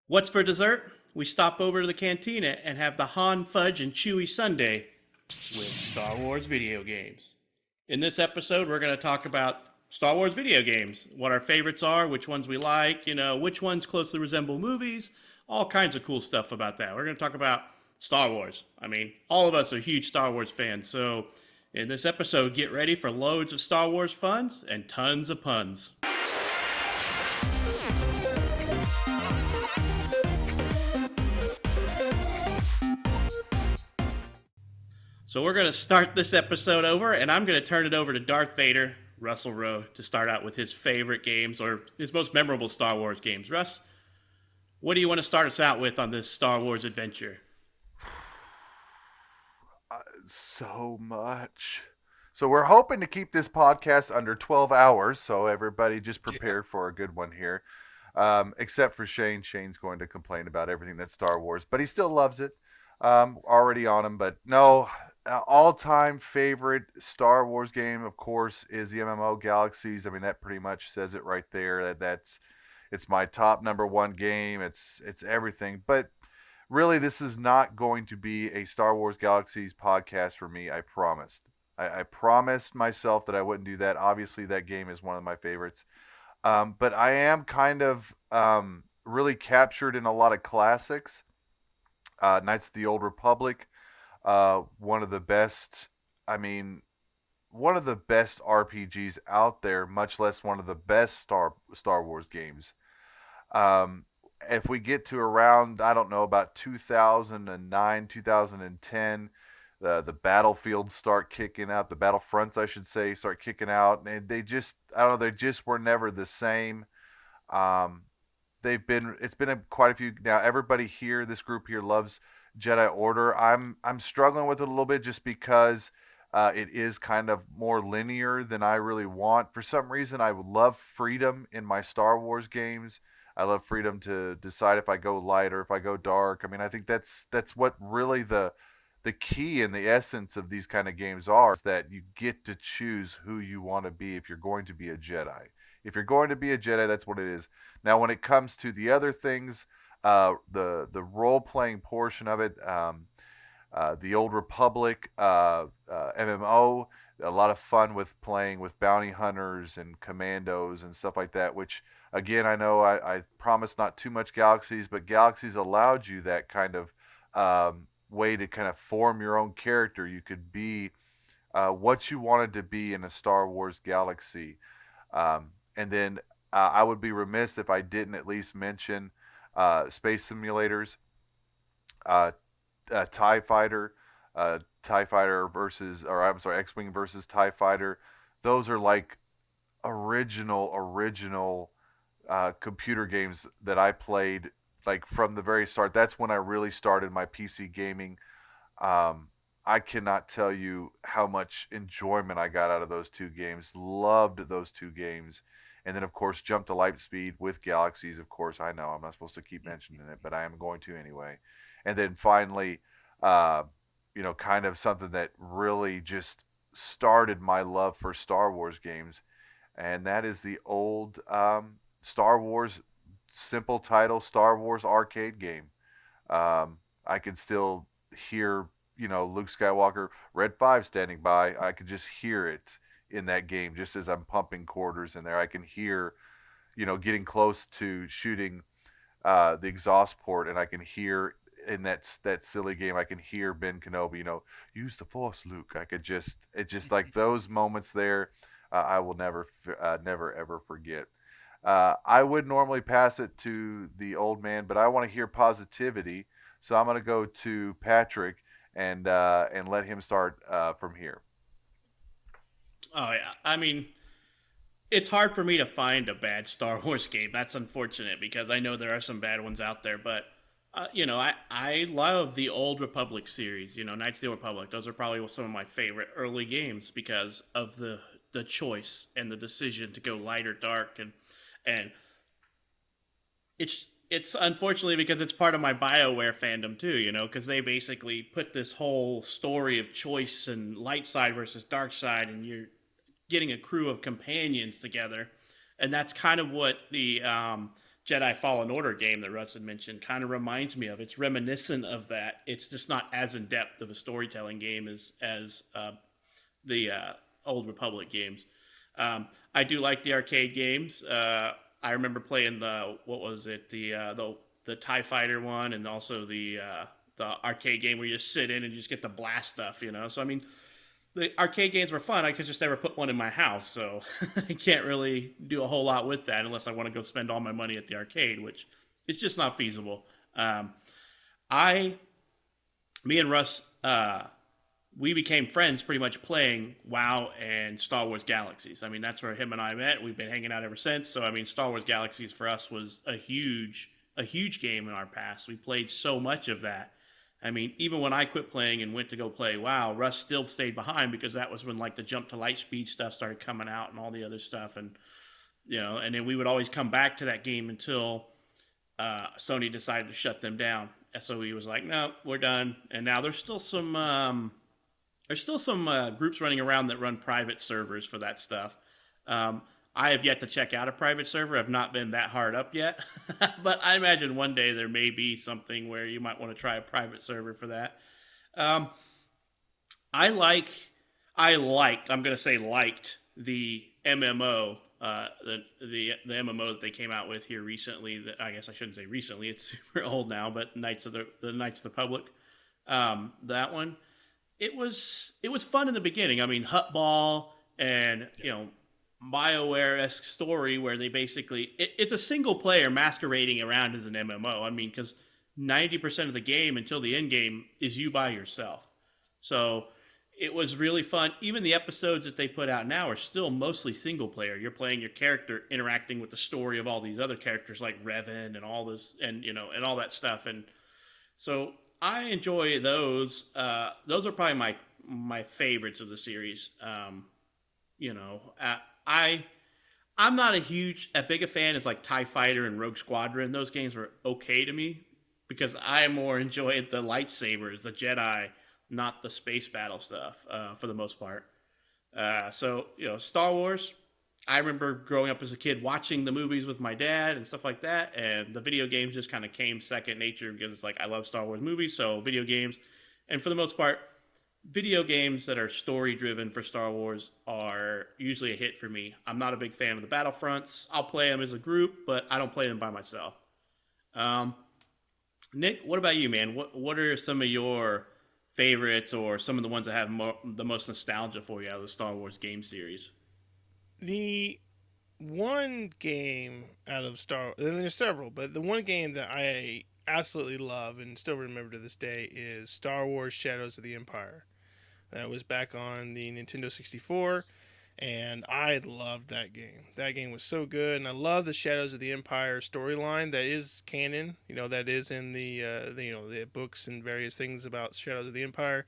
What's for dessert? We stop over to the cantina and have the Han Fudge and Chewy Sundae with Star Wars video games. In this episode, we're going to talk about Star Wars video games, what our favorites are, which ones we like, which ones closely resemble movies, all kinds of cool stuff about that. We're going to talk about Star Wars. I mean, all of us are huge Star Wars fans, so in this episode, get ready for loads of Star Wars funs and tons of puns. So we're going to start this episode over, and I'm going to turn it over to Darth Vader, Russell Rowe, to start out with his favorite games or his most memorable Star Wars games. Russ, what do you want to start us out with on this Star Wars adventure? So much. So we're hoping to keep this podcast under 12 hours. So everybody just prepare for a good one here. Except for Shane. Shane's going to complain about everything that's Star Wars, but he still loves it. Already on him. But no, all-time favorite Star Wars game, of course, is the MMO Galaxies. I mean, that pretty much says it right there. That's it's my top number one game. It's everything. But really, this is not going to be a Star Wars Galaxies podcast for me. I promised. I promised myself that I wouldn't do that. Obviously, that game is one of my favorites. But I am kind of really captured in a lot of classics. Knights of the Old Republic, one of the best. I mean, one of the best RPGs out there. Much less one of the best Star Wars games. Um, if we get to around, I don't know, about 2009, 2010, the battlefields start kicking out, the battlefronts, I should say, start kicking out, and they just, I don't know, they just were never the same. Um, it's been quite a few now. Everybody here, this group here, loves Jedi Order. I'm struggling with it a little bit just because it is kind of more linear than I really want. For some reason, I would love freedom in my Star Wars games. I love freedom to decide if I go light or if I go dark. I mean, I think that's what really the key and the essence of these kind of games are, is that you get to choose who you want to be if you're going to be a Jedi. If you're going to be a Jedi, that's what it is. Now, when it comes to the other things, the role playing portion of it, the Old Republic, MMO, a lot of fun with playing with bounty hunters and commandos and stuff like that. Which, again, I know I promised not too much Galaxies, but Galaxies allowed you that kind of way to kind of form your own character. You could be what you wanted to be in a Star Wars galaxy. And then I would be remiss if I didn't at least mention space simulators, uh, TIE Fighter versus, or I'm sorry, X Wing versus TIE Fighter. Those are like original computer games that I played like from the very start. That's when I really started my PC gaming. I cannot tell you how much enjoyment I got out of those two games. Loved those two games. And then, of course, jumped to light speed with Galaxies. Of course, I know I'm not supposed to keep mentioning it, but I am going to anyway. And then finally, uh, kind of something that really just started my love for Star Wars games, and that is the old Star Wars simple title Star Wars arcade game. I can still hear, Luke Skywalker, Red 5 standing by. I could just hear it in that game just as I'm pumping quarters in there. I can hear, getting close to shooting the exhaust port, and I can hear in that silly game, I can hear Ben Kenobi, use the Force, Luke. It just like those moments there, I will never ever forget. I would normally pass it to the old man, but I want to hear positivity, so I'm going to go to Patrick and let him start from here. Oh, yeah. I mean, it's hard for me to find a bad Star Wars game. That's unfortunate because I know there are some bad ones out there, but I love the Old Republic series. Knights of the Old Republic. Those are probably some of my favorite early games because of the choice and the decision to go light or dark, and it's unfortunately because it's part of my BioWare fandom too. Because they basically put this whole story of choice and light side versus dark side, and you're getting a crew of companions together, and that's kind of what Jedi Fallen Order game that Russ had mentioned kind of reminds me of. It's reminiscent of that. It's just not as in depth of a storytelling game as the Old Republic games. I do like the arcade games. I remember playing the what was it the Tie Fighter one, and also the arcade game where you just sit in and you just get to blast stuff. So I mean, the arcade games were fun. I could just never put one in my house, so I can't really do a whole lot with that unless I want to go spend all my money at the arcade, which is just not feasible. I, me and Russ, we became friends pretty much playing WoW and Star Wars Galaxies. I mean, that's where him and I met. We've been hanging out ever since. So I mean, Star Wars Galaxies for us was a huge game in our past. We played so much of that. I mean, even when I quit playing and went to go play WoW, Russ still stayed behind because that was when like the jump to light speed stuff started coming out and all the other stuff, and and then we would always come back to that game until Sony decided to shut them down. SOE was like, no, we're done. And now there's still some groups running around that run private servers for that stuff. I have yet to check out a private server. I've not been that hard up yet. But I imagine one day there may be something where you might want to try a private server for that. Um, I'm going to say liked the MMO, the MMO that they came out with here recently. That I guess I shouldn't say recently; it's super old now. But Knights of the Public, that one, it was fun in the beginning. I mean, Hutball and BioWare-esque story where they basically it's a single player masquerading around as an MMO. I mean, because 90% of the game until the end game is you by yourself. So it was really fun. Even the episodes that they put out now are still mostly single player. You're playing your character, interacting with the story of all these other characters like Revan and all this, and all that stuff. And so I enjoy those. Those are probably my favorites of the series. I'm not a big a fan as like TIE Fighter and Rogue Squadron. Those games were okay to me because I more enjoyed the lightsabers, the Jedi, not the space battle stuff for the most part. So Star Wars. I remember growing up as a kid watching the movies with my dad and stuff like that, and the video games just kind of came second nature because it's like I love Star Wars movies, so video games. And for the most part, video games that are story driven for Star Wars are usually a hit for me. I'm not a big fan of the Battlefronts. I'll play them as a group, but I don't play them by myself. Nick, what about you, man? What are some of your favorites or some of the ones that have the most nostalgia for you out of the Star Wars game series? The one game out of and there's several, but the one game that I absolutely love and still remember to this day is Star Wars Shadows of the Empire. That was back on the Nintendo 64, and I loved that game. That game was so good, and I love the Shadows of the Empire storyline that is canon. That is in the books and various things about Shadows of the Empire,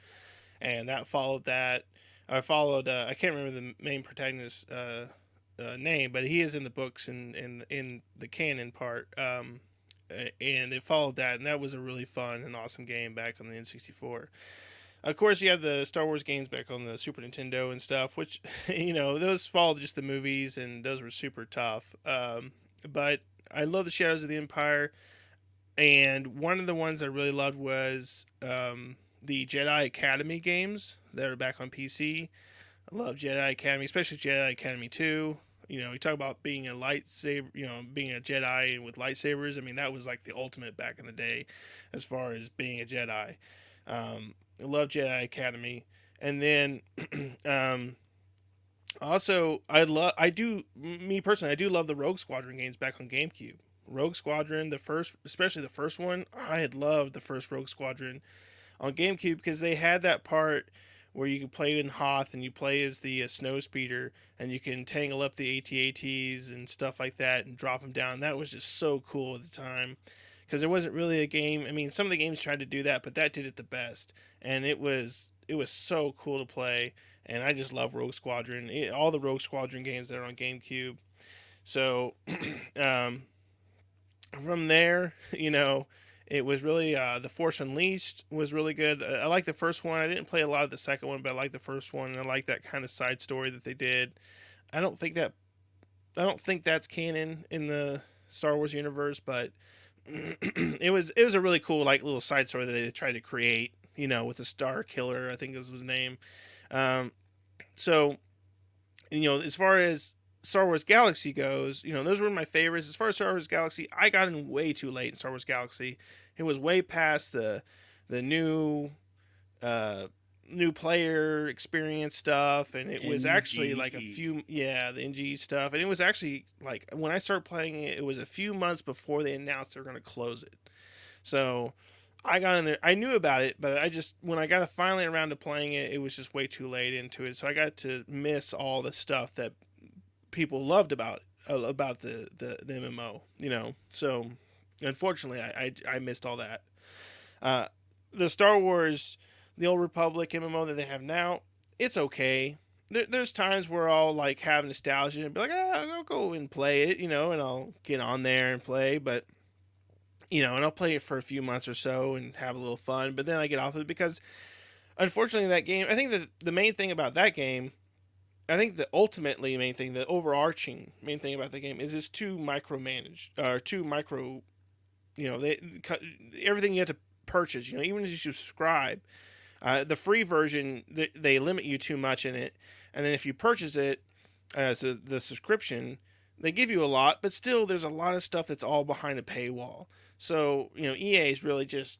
and that followed that. I followed. I can't remember the main protagonist's name, but he is in the books and in the canon part. And it followed that, and that was a really fun and awesome game back on the N64. Of course, you have the Star Wars games back on the Super Nintendo and stuff, which those followed just the movies, and those were super tough. But I love the Shadows of the Empire, and one of the ones I really loved was the Jedi Academy games that are back on PC. I love Jedi Academy, especially Jedi Academy 2. You talk about being a lightsaber, being a Jedi with lightsabers. I mean, that was like the ultimate back in the day as far as being a Jedi. I love Jedi Academy. And then also, I do love the Rogue Squadron games back on GameCube. Rogue Squadron, especially the first one, I had loved the first Rogue Squadron on GameCube because they had that part where you can play in Hoth and you play as the snow speeder and you can tangle up the AT-ATs and stuff like that and drop them down. That was just so cool at the time because there wasn't really a game. I mean, some of the games tried to do that, but that did it the best. And it was so cool to play. And I just love Rogue Squadron, all the Rogue Squadron games that are on GameCube. So from there, it was really The Force Unleashed was really good. I like the first one. I didn't play a lot of the second one, but I like the first one. And I like that kind of side story that they did. I don't think that's canon in the Star Wars universe, but it was a really cool like little side story that they tried to create, with the Star Killer, I think was his name. Um, so as far as Star Wars Galaxy goes, those were my favorites. As far as Star Wars Galaxy, I got in way too late in Star Wars Galaxy. It was way past the uh new player experience stuff, and it was actually like the NG stuff, and it was actually like when I started playing it, it was a few months before they announced they were going to close it. So I got in there. I knew about it, but I just when I got finally around to playing it, it was just way too late into it. So I got to miss all the stuff that people loved about the MMO. So unfortunately, I missed all that. The Star Wars, the Old Republic MMO that they have now, it's okay. There's times where I'll like have nostalgia and be like, I'll go and play it, and I'll get on there and play, but and I'll play it for a few months or so and have a little fun, but then I get off of it because unfortunately that game, I think that the main thing about that game, I think the ultimately main thing, the overarching main thing about the game is it's too micromanaged, or too micro, they everything you have to purchase, even as you subscribe, the free version, they limit you too much in it, and then if you purchase it as the subscription, they give you a lot, but still there's a lot of stuff that's all behind a paywall. So EA's really just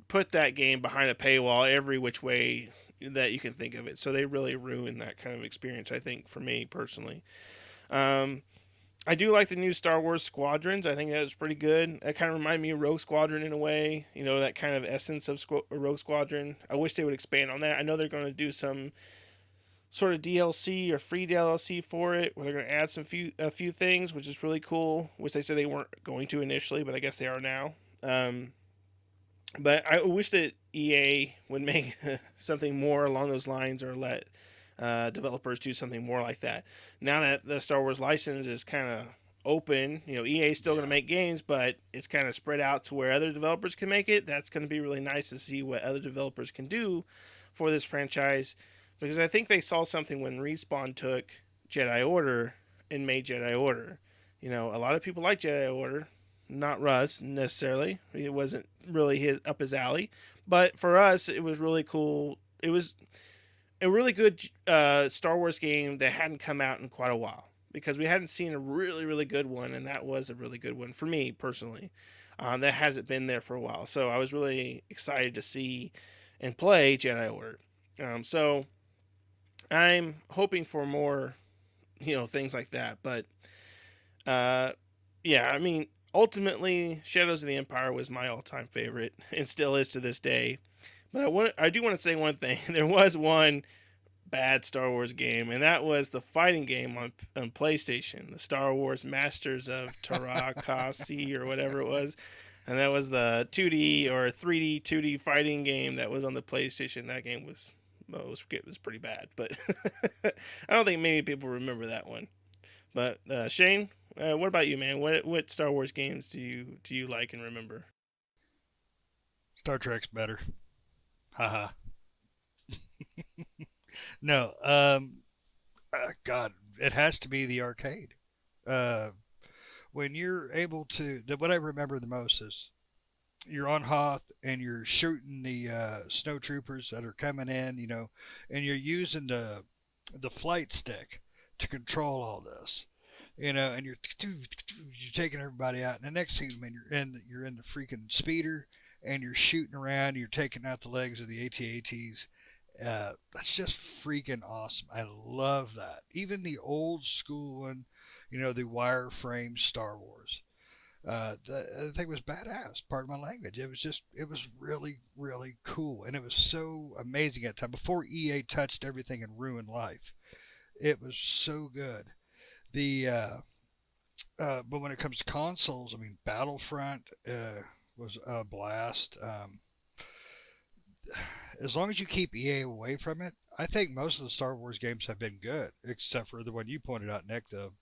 put that game behind a paywall every which way that you can think of it. So they really ruined that kind of experience, I think, for me personally. I do like the new Star Wars Squadrons. I think that was pretty good. That kind of reminded me of Rogue Squadron in a way. That kind of essence of Rogue Squadron. I wish they would expand on that. I know they're going to do some sort of DLC or free DLC for it, where they're going to add a few things, which is really cool. Which they said they weren't going to initially, but I guess they are now. But I wish that EA would make something more along those lines, or let developers do something more like that. Now that the Star Wars license is kind of open, EA is still going to make games, but it's kind of spread out to where other developers can make it. That's going to be really nice to see what other developers can do for this franchise, because I think they saw something when Respawn took Jedi Order and made Jedi Order. A lot of people like Jedi Order, not Russ necessarily. It wasn't really up his alley, but for us, it was really cool. It was a really good Star Wars game that hadn't come out in quite a while, because we hadn't seen a really, really good one, and that was a really good one for me personally. That hasn't been there for a while, so I was really excited to see and play Jedi Order. So I'm hoping for more, things like that. But yeah, I mean, ultimately, Shadows of the Empire was my all-time favorite, and still is to this day. But I do want to say one thing. There was one bad Star Wars game, and that was the fighting game on PlayStation, the Star Wars Masters of Tarakasi or whatever it was. And that was the 2D or 3D 2D fighting game that was on the PlayStation. That game was pretty bad, but I don't think many people remember that one. But Shane, what about you, man? What Star Wars games do you like and remember? Star Trek's better. Haha. No, God, it has to be the arcade. When you're able to, what I remember the most is you're on Hoth and you're shooting the snow troopers that are coming in, and you're using the flight stick to control all this, and you're taking everybody out. And the next thing, man, you're in the freaking speeder and you're shooting around. You're taking out the legs of the AT-ATs. That's just freaking awesome. I love that. Even the old school one, the wireframe Star Wars. The thing was badass. Pardon my language. It was really, really cool. And it was so amazing at the time. Before EA touched everything and ruined life. It was so good. But when it comes to consoles, I mean, Battlefront was a blast. As long as you keep EA away from it, I think most of the Star Wars games have been good, except for the one you pointed out, Nick, the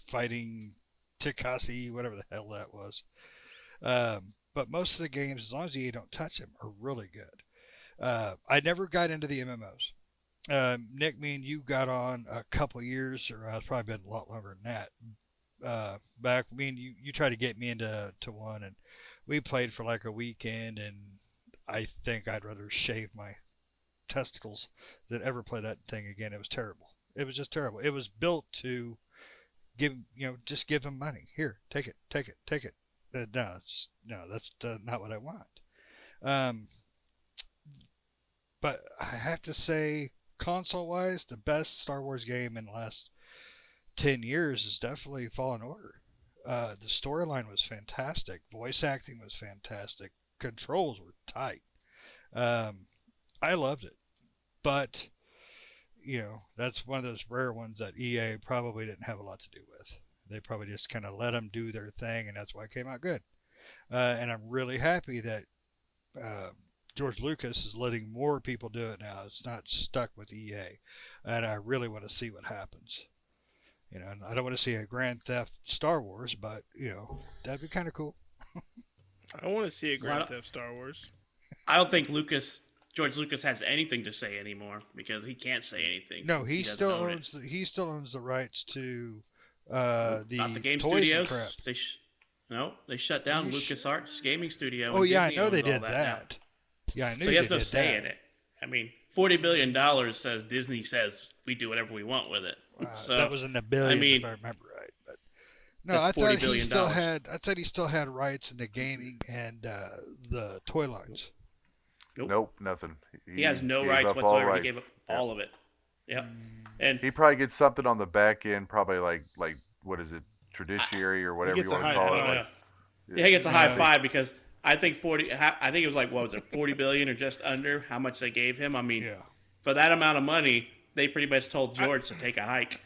fighting Tikasi, whatever the hell that was. But most of the games, as long as EA don't touch them, are really good. I never got into the MMOs. Nick, me and you got on a couple years, or it's probably been a lot longer than that. back. Me and you tried to get me into one, and we played for like a weekend, and I think I'd rather shave my testicles than ever play that thing again. It was terrible. It was just terrible. It was built to just give them money. Here, take it, take it, take it. No, that's not what I want. Um, but I have to say, console-wise, the best Star Wars game in the last 10 years is definitely Fallen Order. The storyline was fantastic. Voice acting was fantastic. Controls were tight. I loved it. But, that's one of those rare ones that EA probably didn't have a lot to do with. They probably just kind of let them do their thing, and that's why it came out good. And I'm really happy that George Lucas is letting more people do it now. It's not stuck with EA. And I really want to see what happens. And I don't want to see a Grand Theft Star Wars, but, that'd be kind of cool. I want to see a Grand Theft Star Wars. I don't think George Lucas has anything to say anymore because he can't say anything. No, he still owns the rights to not the game toys studios. and crap. They shut down LucasArts gaming studio. Oh and yeah, Disney I know they owns all did that. now. Yeah, I knew So he has they no did say that. in it. I mean, $40 billion says Disney says we do whatever we want with it. So that was in the billions, if I remember right. But no, I thought he still had. I thought he still had rights in the gaming and the toy lines. Nope, nothing. He has no gave rights up all whatsoever. rights. He gave up all of it. Yep. And he probably gets something on the back end, probably like what is it, Traditiary or whatever you want to call it. Yeah, he gets a high five because I think it was like, what was it, 40 billion or just under how much they gave him. I mean, for that amount of money, they pretty much told George to take a hike.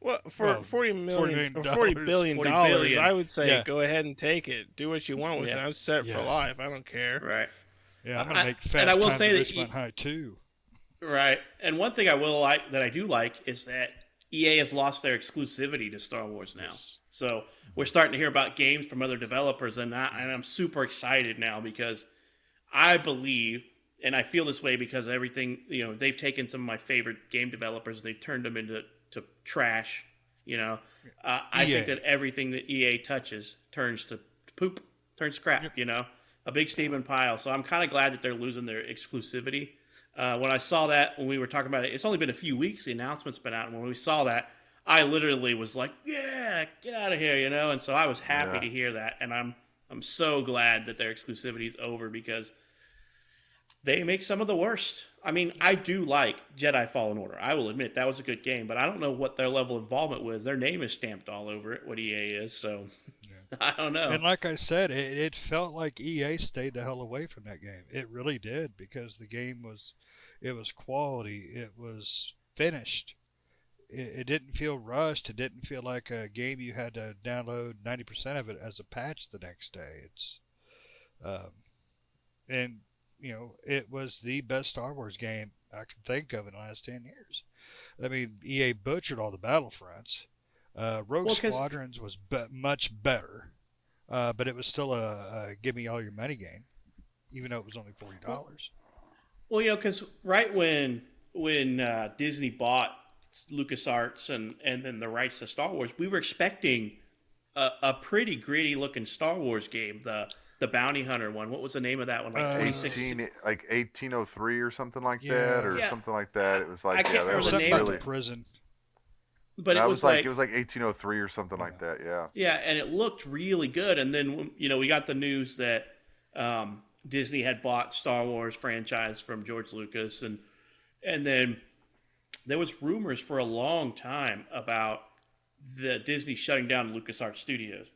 Well, for $40 billion, I would say go ahead and take it. Do what you want with it. I'm set for life. I don't care. Right. Yeah, I'm gonna make Fast and I will Times say at that Ridgemont High too. Right. And one thing I do like is that EA has lost their exclusivity to Star Wars now. So we're starting to hear about games from other developers, and I'm super excited now because I believe, and I feel this way because everything, they've taken some of my favorite game developers and they've turned them into trash. I think that everything that EA touches turns to poop, turns to crap. A big steaming pile. So I'm kind of glad that they're losing their exclusivity. When I saw that, when we were talking about it, it's only been a few weeks. The announcement's been out, and when we saw that, I literally was like, "Yeah, get out of here," And so I was happy to hear that, and I'm so glad that their exclusivity is over because they make some of the worst. I mean, I do like Jedi Fallen Order. I will admit that was a good game, but I don't know what their level of involvement was. Their name is stamped all over it, what EA is, so I don't know. And like I said, it felt like EA stayed the hell away from that game. It really did because the game was quality. It was finished. It didn't feel rushed. It didn't feel like a game you had to download 90% of it as a patch the next day. It was the best Star Wars game I can think of in the last 10 years. I mean, EA butchered all the Battlefronts. Rogue Squadrons was much better, but it was still a give me all your money game, even though it was only $40. Well, because right when Disney bought LucasArts and then the rights to Star Wars, we were expecting a pretty gritty looking Star Wars game. The Bounty Hunter one. What was the name of that one? Like 1803 or something like that, or something like that. It was like that was something really about the prison. But it was like 1803 or something like that. Yeah. Yeah, and it looked really good. And then we got the news that Disney had bought Star Wars franchise from George Lucas, and then there was rumors for a long time about the Disney shutting down LucasArts Studios.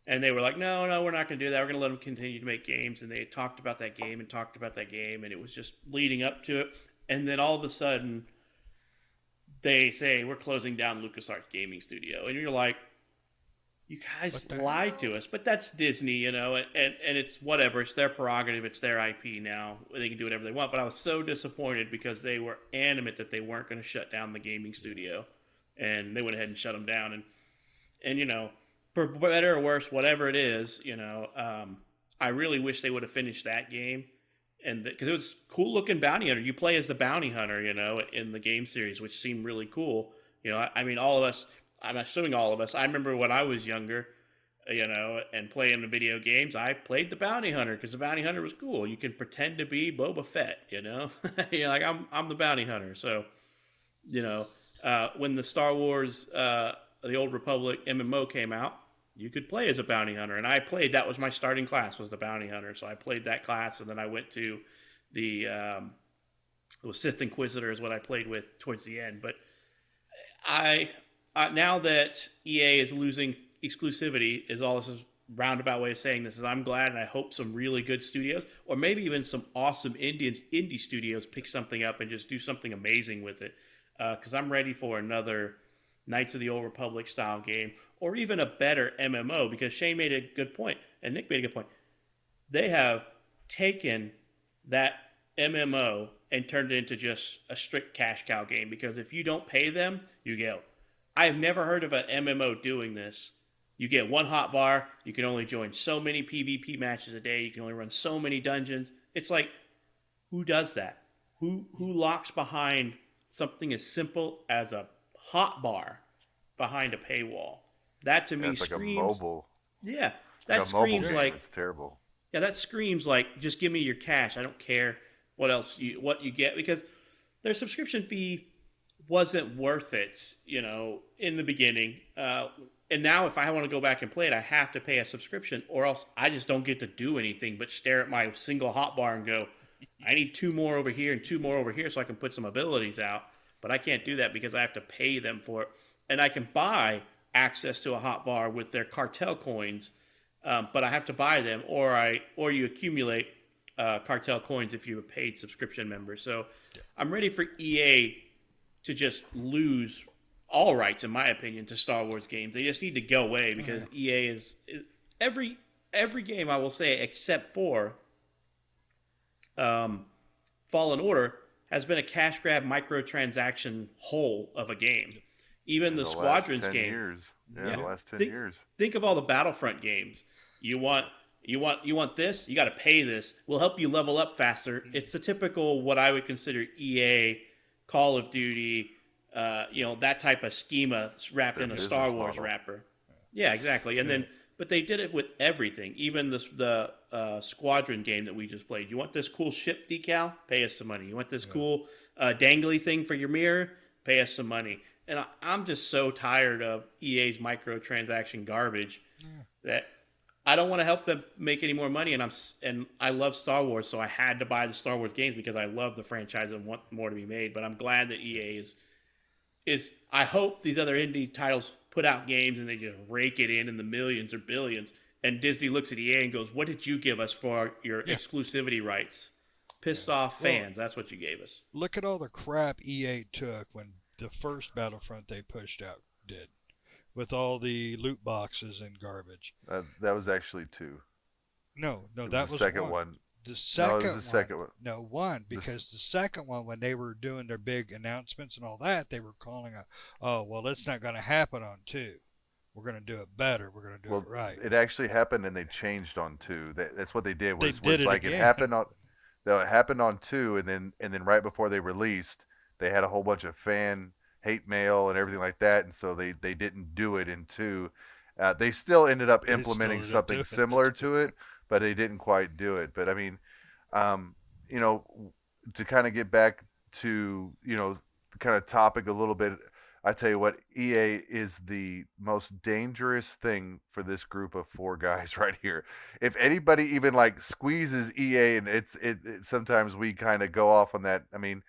And they were like, no, we're not going to do that. We're going to let them continue to make games. And they had talked about that game, and it was just leading up to it. And then all of a sudden, they say, we're closing down LucasArts Gaming Studio. And you're like, you guys lied to us. But that's Disney, and it's whatever. It's their prerogative. It's their IP now. They can do whatever they want. But I was so disappointed because they were adamant that they weren't going to shut down the gaming studio. And they went ahead and shut them down. And for better or worse, whatever it is, I really wish they would have finished that game, and because it was cool looking bounty hunter. You play as the bounty hunter, in the game series, which seemed really cool. I mean, all of us I'm assuming all of us. I remember when I was younger, and playing the video games, I played the bounty hunter because the bounty hunter was cool. You can pretend to be Boba Fett, like I'm the bounty hunter. So, when the Star Wars, the Old Republic MMO came out, you could play as a bounty hunter, and I played. That was my starting class, was the bounty hunter. So I played that class, and then I went to the Sith Inquisitor is what I played with towards the end. But I now that EA is losing exclusivity, is all this is roundabout way of saying this, is I'm glad, and I hope some really good studios, or maybe even some awesome indie studios, pick something up and just do something amazing with it. Because I'm ready for another Knights of the Old Republic style game, or even a better MMO. Because Shane made a good point, and Nick made a good point. They have taken that MMO and turned it into just a strict cash cow game. Because if you don't pay them, you go. I've never heard of an MMO doing this. You get one hot bar. You can only join so many PvP matches a day. You can only run so many dungeons. It's like, who does that? Who locks behind something as simple as a hot bar behind a paywall? That to me It's like screams. a mobile. Yeah, It's that like a mobile screams game. like. It's terrible. Yeah, that screams like, just give me your cash. I don't care what you get, because their subscription fee wasn't worth it, in the beginning. And now if I want to go back and play it, I have to pay a subscription, or else I just don't get to do anything but stare at my single hotbar and go, I need 2 more over here and 2 more over here so I can put some abilities out. But I can't do that because I have to pay them for it. And I can buy access to a hotbar with their cartel coins, but I have to buy them, or you accumulate cartel coins if you're a paid subscription member. So I'm ready for EA to just lose all rights, in my opinion, to Star Wars games. They just need to go away, because EA is every game, I will say, except for Fallen Order, has been a cash grab microtransaction hole of a game. Even the Squadrons last 10 game. years. Yeah, the last 10 years. Think of all the Battlefront games. You want this, you got to pay this. We'll help you level up faster. It's the typical, what I would consider EA, Call of Duty, that type of schema wrapped in a Star Wars wrapper. Yeah, exactly. And then, but they did it with everything. Even the Squadron game that we just played. You want this cool ship decal? Pay us some money. You want this cool dangly thing for your mirror? Pay us some money. And I'm just so tired of EA's microtransaction garbage that I don't want to help them make any more money. And I love Star Wars, so I had to buy the Star Wars games because I love the franchise and want more to be made. But I'm glad that EA is. I hope these other indie titles put out games and they just rake it in the millions or billions. And Disney looks at EA and goes, "What did you give us for your exclusivity rights? Pissed off fans. That's what you gave us." Look at all the crap EA took when the first Battlefront they pushed out did, with all the loot boxes and garbage. That was actually 2. No, It that was was the second one. The second No, it was the second one. No, one, because the second one, when they were doing their big announcements and all that, they were calling it's not going to happen on 2. We're going to do it better. We're going to do it right. It actually happened, and they changed on 2. That's what they did. They did it like again. It happened on. No, it happened on 2, and then right before they released, they had a whole bunch of fan hate mail and everything like that, and so they didn't do it in 2. They still ended up implementing something similar to it, but they didn't quite do it. But I mean, to kind of get back to the kind of topic a little bit, I tell you what, EA is the most dangerous thing for this group of 4 guys right here. If anybody even like squeezes EA, and it sometimes we kind of go off on that. I mean,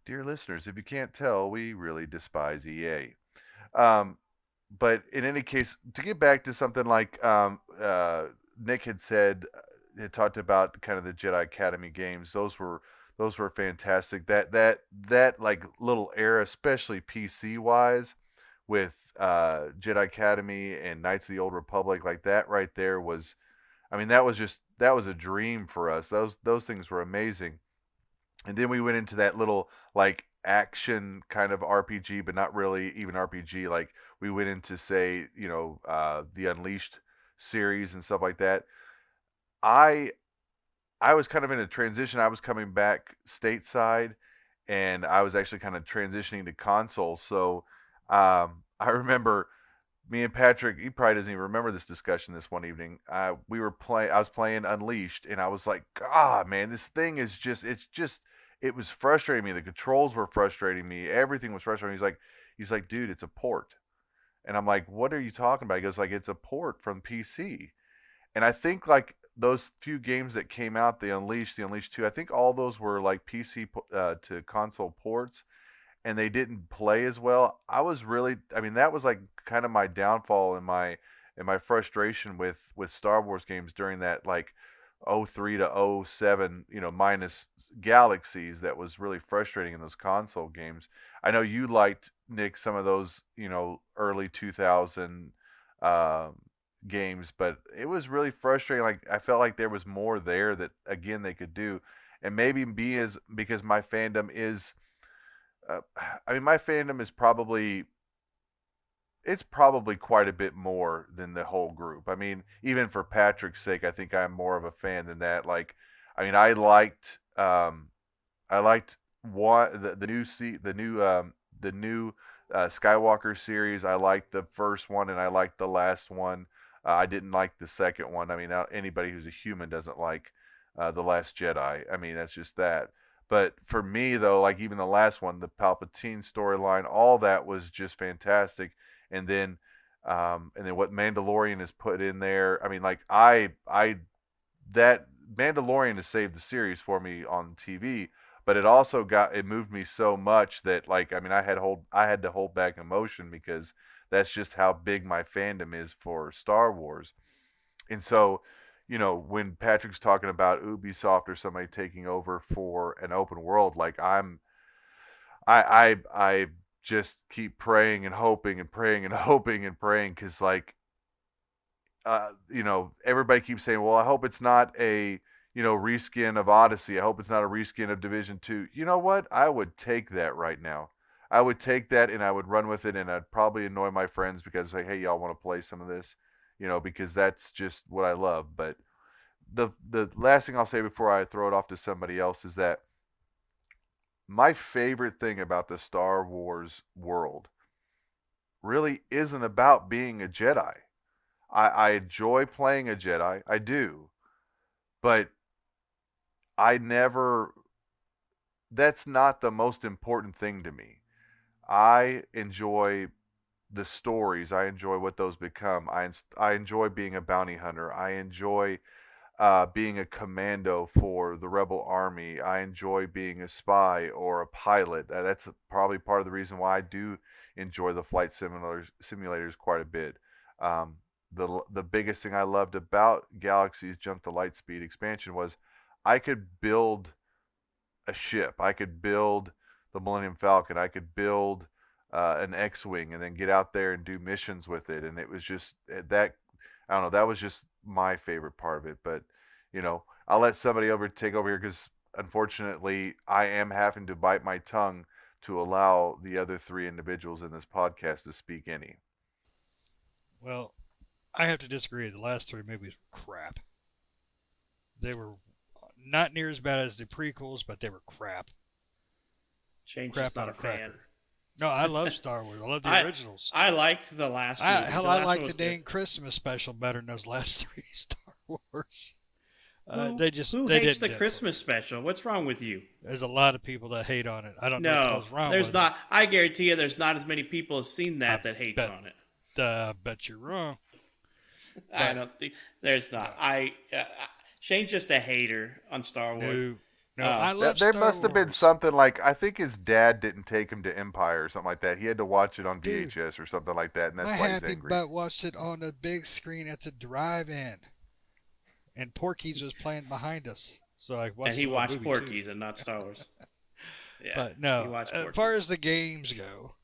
dear listeners, if you can't tell, we really despise EA. But in any case, to get back to something like Nick had said, had talked about kind of the Jedi Academy games. Those were fantastic. That like little era, especially PC wise, with Jedi Academy and Knights of the Old Republic, like that right there was, I mean, that was a dream for us. Those things were amazing. And then we went into that little like action kind of RPG, but not really even RPG. Like we went into, say, the Unleashed series and stuff like that. I was kind of in a transition. I was coming back stateside, and I was actually kind of transitioning to console. So I I remember me and Patrick. He probably doesn't even remember this discussion this one evening. We were playing. I was playing Unleashed, and I was like, "God, man, this thing is just. It was frustrating me. The controls were frustrating me. Everything was frustrating." He's like, "Dude, it's a port." And I'm like, "What are you talking about?" He goes, "Like, it's a port from PC." And I think like those few games that came out, the Unleashed 2, I think all those were like PC to console ports, and they didn't play as well. I mean, that was like kind of my downfall in my frustration with Star Wars games during that like '03 to '07, minus Galaxies. That was really frustrating in those console games. I know you liked, Nick, some of those, early 2000 um games, but it was really frustrating. Like I felt like there was more there that again they could do, and maybe be as because my fandom is uh, I mean, my fandom is probably it's probably quite a bit more than the whole group. I mean, even for Patrick's sake, I think I'm more of a fan than that. Like, I mean, I liked one the new the new Skywalker series. I liked the first one, and I liked the last one. I didn't like the second one. I mean, anybody who's a human doesn't like the Last Jedi. I mean, that's just that. But for me, though, like even the last one, the Palpatine storyline, all that was just fantastic. And then what Mandalorian has put in there. I mean, like I that Mandalorian has saved the series for me on TV, but it moved me so much that like I mean I had to hold back emotion because that's just how big my fandom is for Star Wars. And so, when Patrick's talking about Ubisoft or somebody taking over for an open world, like I just keep praying and hoping and praying and hoping and praying because like everybody keeps saying, well, I hope it's not a reskin of Odyssey. I hope it's not a reskin of Division 2. You know what? I would take that right now. I would take that and I would run with it, and I'd probably annoy my friends because like, hey, y'all want to play some of this, because that's just what I love. But the last thing I'll say before I throw it off to somebody else is that my favorite thing about the Star Wars world really isn't about being a Jedi. I enjoy playing a Jedi, I do, but I never. That's not the most important thing to me. I enjoy the stories. I enjoy what those become. I enjoy being a bounty hunter. I enjoy being a commando for the rebel army. I enjoy being a spy or a pilot. That's probably part of the reason why I do enjoy the flight simulators quite a bit. The biggest thing I loved about Galaxy's Jump to Lightspeed expansion was I could build a ship. I could build the Millennium Falcon. I could build an X-wing and then get out there and do missions with it. And it was just that. I don't know. That was just my favorite part of it. But I'll let somebody take over here because unfortunately I am having to bite my tongue to allow the other three individuals in this podcast to speak any. Well, I have to disagree. The last three movies were crap. They were not near as bad as the prequels, but they were crap. Shane's Crap just not on a a cracker. fan. No, I love Star Wars. I love the originals. I liked the last movie. Hell, The I last like one the was dang good. Christmas special better than those last three Star Wars. Who They hates didn't the do it. Christmas special? What's wrong with you? There's a lot of people that hate on it. I don't know No, what's wrong there's with not. I guarantee you, there's not as many people as seen that hates bet- on it. it. Bet you're wrong. I don't think there's not. Shane's just a hater on Star Wars. No, I love There Star must have been Wars. something like I think his dad didn't take him to Empire or something like that. He had to watch it on Dude, VHS or something like that, and that's My why he's happy angry. butt watched it on a big screen at the drive-in, and Porky's was playing behind us. So I watched. And he the watched movie Porky's too. and not Star Wars. Yeah, But he no, watched as Porky's. far as the games go,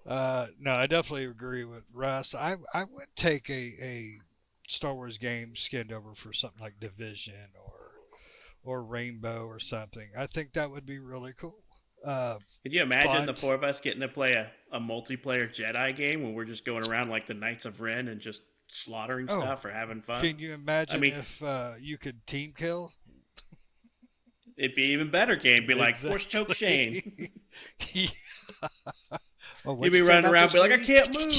no, I definitely agree with Russ. I would take a Star Wars game skinned over for something like Division or Rainbow or something. I think that would be really cool. Could you imagine the but- four of us getting to play a multiplayer Jedi game when we're just going around like the Knights of Ren and just slaughtering Oh, stuff or having fun? Can you imagine I mean- if you could team kill? It'd be an even better game. Be like, force choke Shane. Yeah. Well, You'd be running around, be like, I can't move.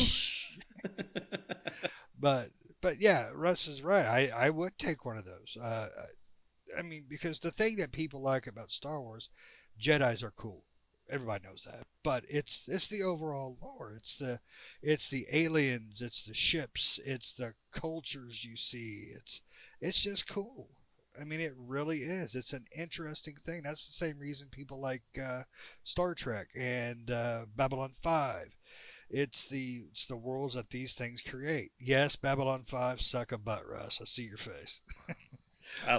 But yeah, Russ is right. I would take one of those. I mean, because the thing that people like about Star Wars, Jedi's are cool. Everybody knows that. But it's the overall lore. It's the aliens. It's the ships. It's the cultures you see. It's just cool. I mean, it really is. It's an interesting thing. That's the same reason people like Star Trek and Babylon 5. It's the worlds that these things create. Yes, Babylon 5 suck a butt, Russ. I see your face.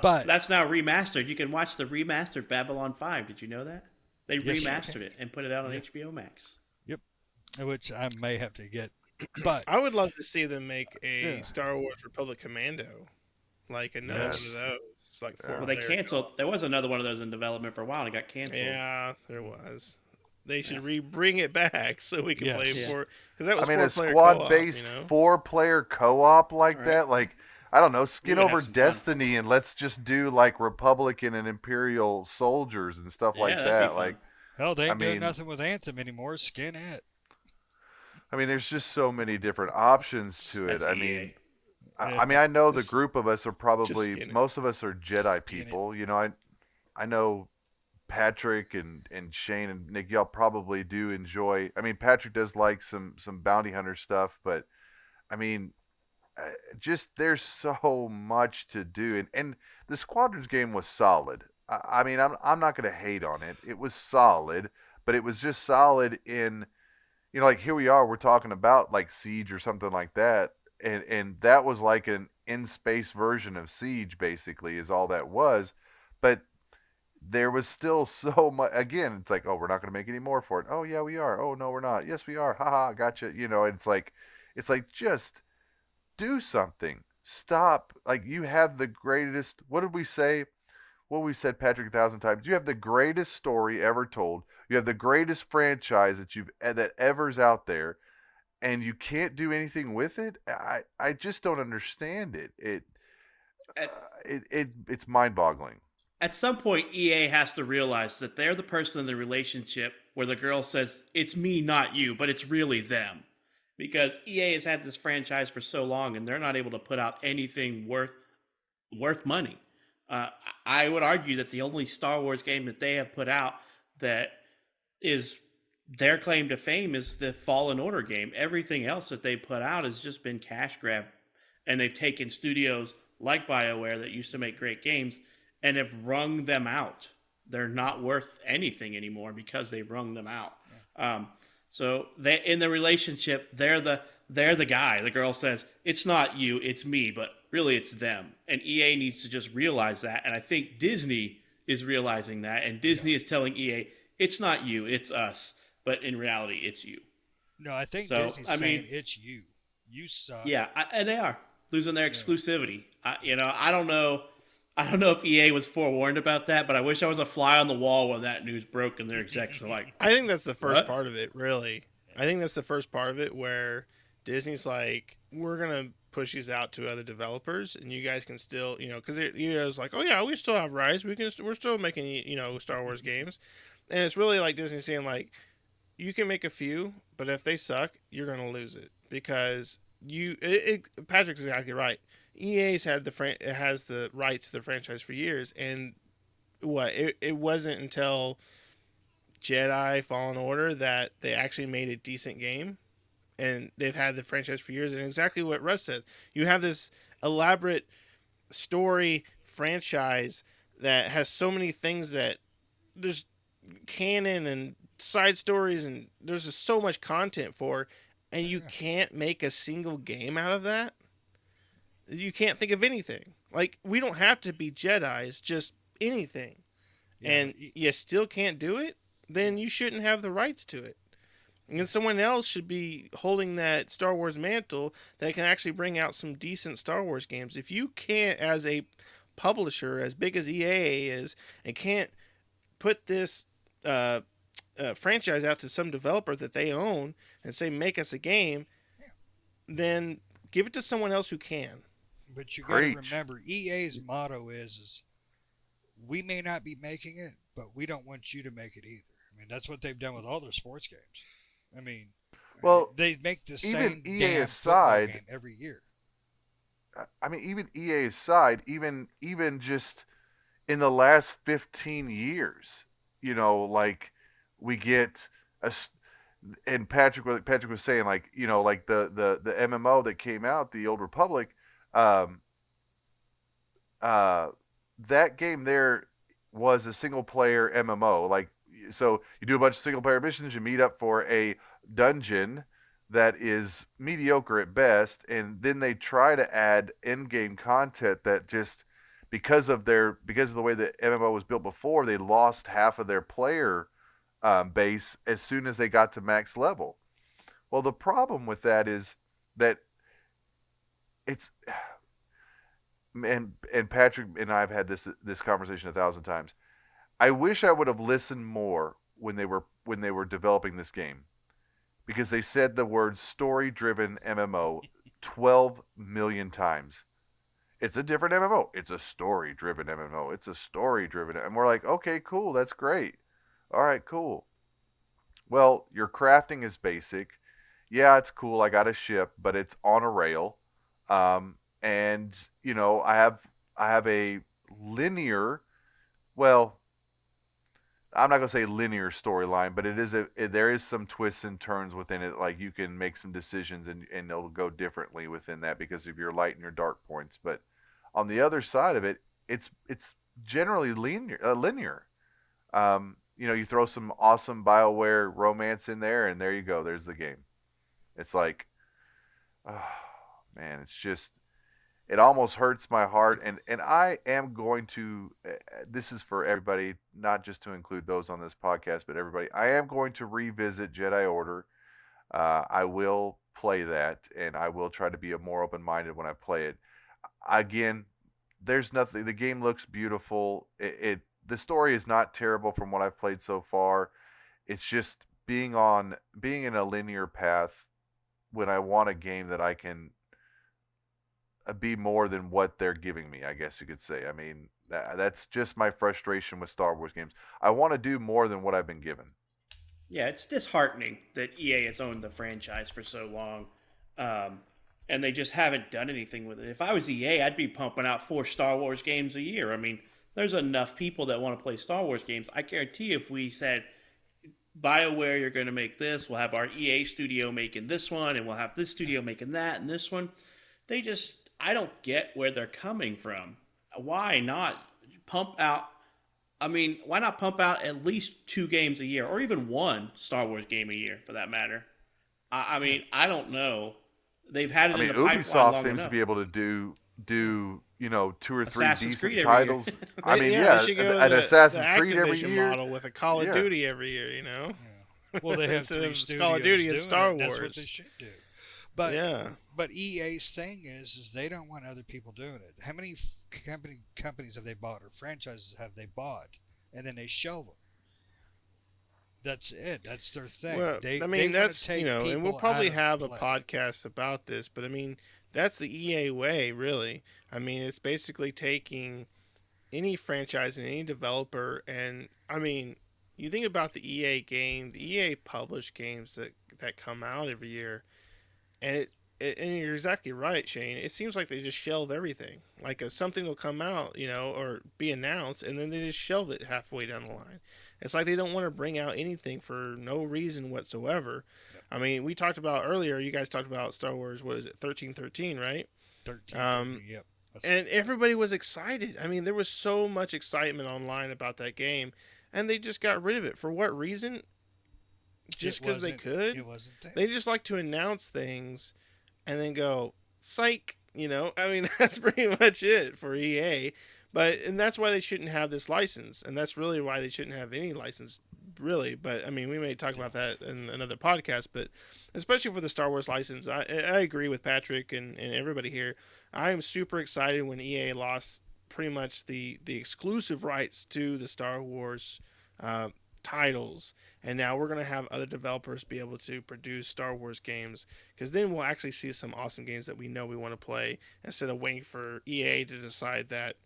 But that's now remastered. You can watch the remastered Babylon 5. Did you know that? They Yes, remastered it and put it out on HBO Max. Yep, which I may have to get. But I would love to see them make a Yeah. Star Wars Republic Commando, like another Yes. one of those. It's like Yeah. Well, they canceled. There was another one of those in development for a while and it got canceled. Yeah, there was. They should bring it back so we can Yes. play Yeah. for, because that I was mean, a four-player squad-based co-op, you know? 4-player co-op like Right. that, like I don't know, skin would have over some fun. Destiny, and let's just do like Republican and Imperial soldiers and stuff Yeah, like that'd be that. fun. Like, hell, they ain't I doing mean- nothing with Anthem anymore. Skin it. I mean, there's just so many different options to it. That's I EA. mean, Yeah. I mean, I know the Just- group of us are probably skin it. most of us are Jedi Skin it. people. You know, I know Patrick and Shane and Nick, y'all probably do enjoy. I mean, Patrick does like some bounty hunter stuff, but I mean, just there's so much to do, and the Squadrons game was solid. I mean, I'm not gonna hate on it. It was solid, but it was just solid in, you know, like here we are, we're talking about like Siege or something like that, and that was like an in space version of Siege, basically, is all that was, but there was still so much. Again, it's like, oh, we're not going to make any more for it. Oh yeah, we are. Oh no, we're not. Yes, we are. Haha, gotcha. You know, it's like just do something. Stop. Like, you have the greatest. What did we say? What we said, Patrick, 1,000 times. You have the greatest story ever told. You have the greatest franchise that ever's out there, and you can't do anything with it. I just don't understand it. It's mind-boggling. At some point, EA has to realize that they're the person in the relationship where the girl says, it's me, not you, but it's really them. Because EA has had this franchise for so long and they're not able to put out anything worth money. I would argue that the only Star Wars game that they have put out that is their claim to fame is the Fallen Order game. Everything else that they put out has just been cash grab. And they've taken studios like BioWare that used to make great games and have wrung them out. They're not worth anything anymore because they wrung them out. So they, in the relationship, they're the guy. The girl says, it's not you, it's me, but really it's them. And EA needs to just realize that. And I think Disney is realizing that. And Disney is telling EA, it's not you, it's us. But in reality, it's you. No, I think So, Disney's I saying mean- it's you. You suck. Yeah, and they are losing their exclusivity. I don't know if EA was forewarned about that, but I wish I was a fly on the wall when that news broke and their execs were like, I think that's the first What? part of it, really. I think that's the first part of it where Disney's like, we're going to push these out to other developers and you guys can still, because EA's like, oh yeah, we still have rights. We're still making, Star Wars games. And it's really like Disney saying like, you can make a few, but if they suck, you're going to lose it because Patrick's exactly right. EA's had it has the rights to the franchise for years, and it wasn't until Jedi Fallen Order that they actually made a decent game, and they've had the franchise for years. And exactly what Russ said, you have this elaborate story franchise that has so many things that there's canon and side stories, and there's just so much content for, and you can't make a single game out of that. You can't think of anything. Like, we don't have to be Jedis, just anything. Yeah, And you still can't do it, then you shouldn't have the rights to it. And someone else should be holding that Star Wars mantle that can actually bring out some decent Star Wars games. If you can't, as a publisher, as big as EA is, and can't put this franchise out to some developer that they own and say, make us a game, then give it to someone else who can. But you got to Preach. remember, EA's motto is we may not be making it, but we don't want you to make it either. I mean, that's what they've done with all their sports games. I mean, Well, They make the even same EA damn football aside, game every year. I mean, even EA aside, even just in the last 15 years, like we get and Patrick was saying, like, like the MMO that came out, the Old Republic, um, uh, that game there was a single player MMO. Like, so you do a bunch of single player missions, you meet up for a dungeon that is mediocre at best, and then they try to add end game content that just because of the way the MMO was built before, they lost half of their player base as soon as they got to max level. Well, the problem with that is that it's and Patrick and I have had this conversation 1,000 times. I wish I would have listened more when they were developing this game, because they said the word story driven MMO 12 million times. It's a different MMO. It's a story driven MMO. It's a story driven, and we're like, okay, cool, that's great. All right, cool. Well, your crafting is basic. Yeah, it's cool. I got a ship, but it's on a rail. And I have a linear, well, I'm not gonna say linear storyline, but there is some twists and turns within it. Like, you can make some decisions, and it'll go differently within that because of your light and your dark points. But on the other side of it, it's generally linear. You throw some awesome BioWare romance in there, and there you go. There's the game. It's like, oh man, it's just, it almost hurts my heart. And I am going to, this is for everybody, not just to include those on this podcast, but everybody. I am going to revisit Jedi Order. I will play that, and I will try to be more open-minded when I play it. Again, there's nothing. The game looks beautiful. The story is not terrible from what I've played so far. It's just being in a linear path when I want a game that I can be more than what they're giving me, I guess you could say. I mean, that's just my frustration with Star Wars games. I want to do more than what I've been given. Yeah, it's disheartening that EA has owned the franchise for so long, and they just haven't done anything with it. If I was EA, I'd be pumping out 4 Star Wars games a year. I mean, there's enough people that want to play Star Wars games. I guarantee you, if we said, BioWare, you're going to make this, we'll have our EA studio making this one, and we'll have this studio making that and this one. I don't get where they're coming from. Why not pump out, why not pump out at least 2 games a year, or even 1 Star Wars game a year, for that matter? I don't know. They've had it in the pipeline Ubisoft long seems enough. to be able to do 2 or 3 Assassin's decent Creed every titles. They should go an the Assassin's the Creed every Activision year. model with a Call of Duty every year. Yeah. Well, they have Instead 3 of studios Call of Duty and doing Star it. That's what Wars. they should do. But Yeah. but EA's thing is they don't want other people doing it. How many companies have they bought, or franchises have they bought, and then they shelve them? That's it. That's their thing. Well, They that's take and we'll people probably out of have a play. podcast about this, but that's the EA way, really. It's basically taking any franchise and any developer, and you think about the EA game, the EA published games that come out every year, and and you're exactly right, Shane. It seems like they just shelve everything. Like, something will come out, or be announced, and then they just shelve it halfway down the line. It's like they don't want to bring out anything for no reason whatsoever. Yep. We talked about earlier. You guys talked about Star Wars. What is it? 1313, right? 13, yep. And everybody was excited. There was so much excitement online about that game, and they just got rid of it. For what reason? Just because they could? It wasn't there. They just like to announce things and then go, psych. That's pretty much it for EA. And that's why they shouldn't have this license. And that's really why they shouldn't have any license, really. But, we may talk about that in another podcast. But especially for the Star Wars license, I agree with Patrick and everybody here. I am super excited when EA lost pretty much the exclusive rights to the Star Wars titles, and now we're going to have other developers be able to produce Star Wars games, because then we'll actually see some awesome games that we know we want to play, instead of waiting for EA to decide that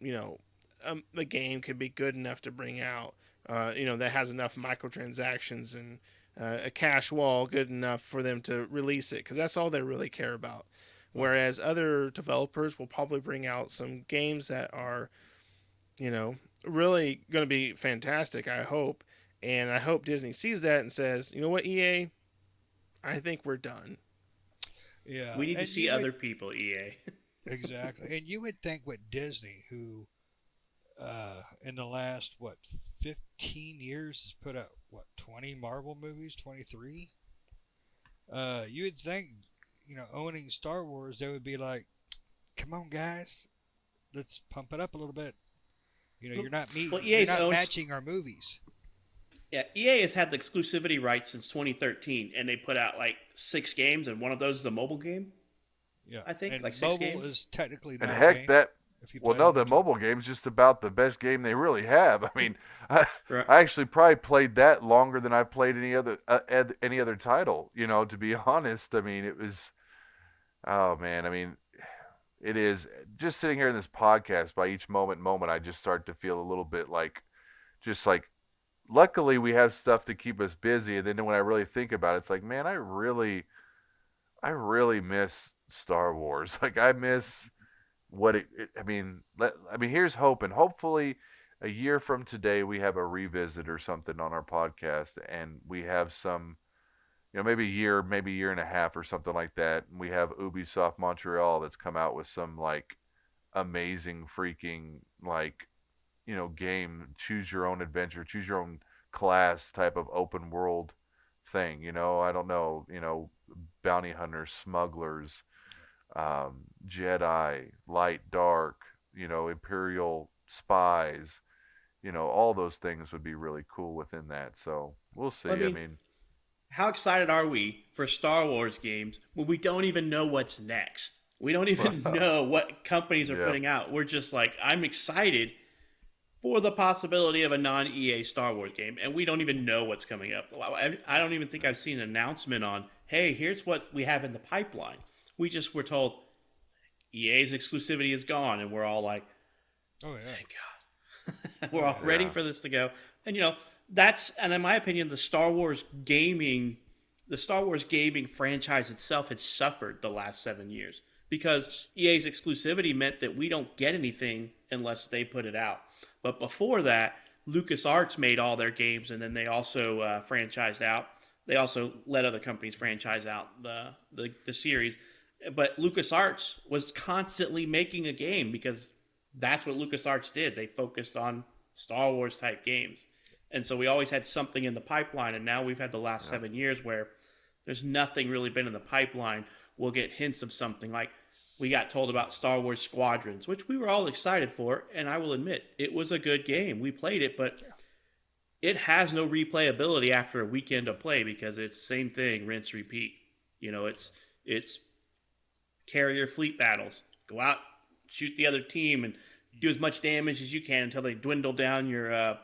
the game could be good enough to bring out, that has enough microtransactions and a cash wall good enough for them to release it, because that's all they really care about. Whereas other developers will probably bring out some games that are, really going to be fantastic, I hope. And I hope Disney sees that and says, you know what, EA, I think we're done. Yeah, We need to and see you would other people, EA. exactly, and you would think with Disney, who in the last 15 years has put out 20 Marvel movies, 23. You would think, owning Star Wars, they would be like, "Come on, guys, let's pump it up a little bit." You're not Well, you're EA's not own matching our movies. Yeah, EA has had the exclusivity rights since 2013, and they put out like 6 games, and one of those is a mobile game. Yeah, I think and like 6 mobile games. is technically And not a heck, game that if you well, play it no, on the the top. mobile game's just about the best game they really have. I mean, Right. I actually probably played that longer than I played any other title. To be honest, I mean, it was. Oh man, I mean, it is just sitting here in this podcast. By each moment, I just start to feel a little bit like, just like. Luckily, we have stuff to keep us busy, and then when I really think about it, it's like, man, I really miss Star Wars. Like I miss I mean, here's hoping. Hopefully, a year from today, we have a revisit or something on our podcast, and we have some, maybe maybe a year and a half or something like that. And we have Ubisoft Montreal that's come out with some like amazing freaking like, game, choose your own adventure, choose your own class type of open world thing. I don't know, bounty hunters, smugglers, Jedi, light, dark, Imperial spies, all those things would be really cool within that. So we'll see. I I mean, mean, how excited are we for Star Wars games when we don't even know what's next? We don't even know what companies are yeah, putting out. We're just like, I'm excited for the possibility of a non EA Star Wars game, and we don't even know what's coming up. I don't even think I've seen an announcement on, hey, here's what we have in the pipeline. We just were told EA's exclusivity is gone, and we're all like, Oh yeah, thank God. We're all ready yeah, for this to go. And and in my opinion, the Star Wars gaming franchise itself had suffered the last 7 years because EA's exclusivity meant that we don't get anything unless they put it out. But before that, LucasArts made all their games, and then they also franchised out. They also let other companies franchise out the series. But LucasArts was constantly making a game because that's what LucasArts did. They focused on Star Wars type games. And so we always had something in the pipeline, and now we've had the last yeah. 7 years where there's nothing really been in the pipeline. We'll get hints of something like we got told about Star Wars Squadrons, which we were all excited for, and I will admit it was a good game. We played it, but it has no replayability after a weekend of play because it's same thing, rinse, repeat. It's carrier fleet battles. Go out, shoot the other team, and do as much damage as you can until they dwindle down your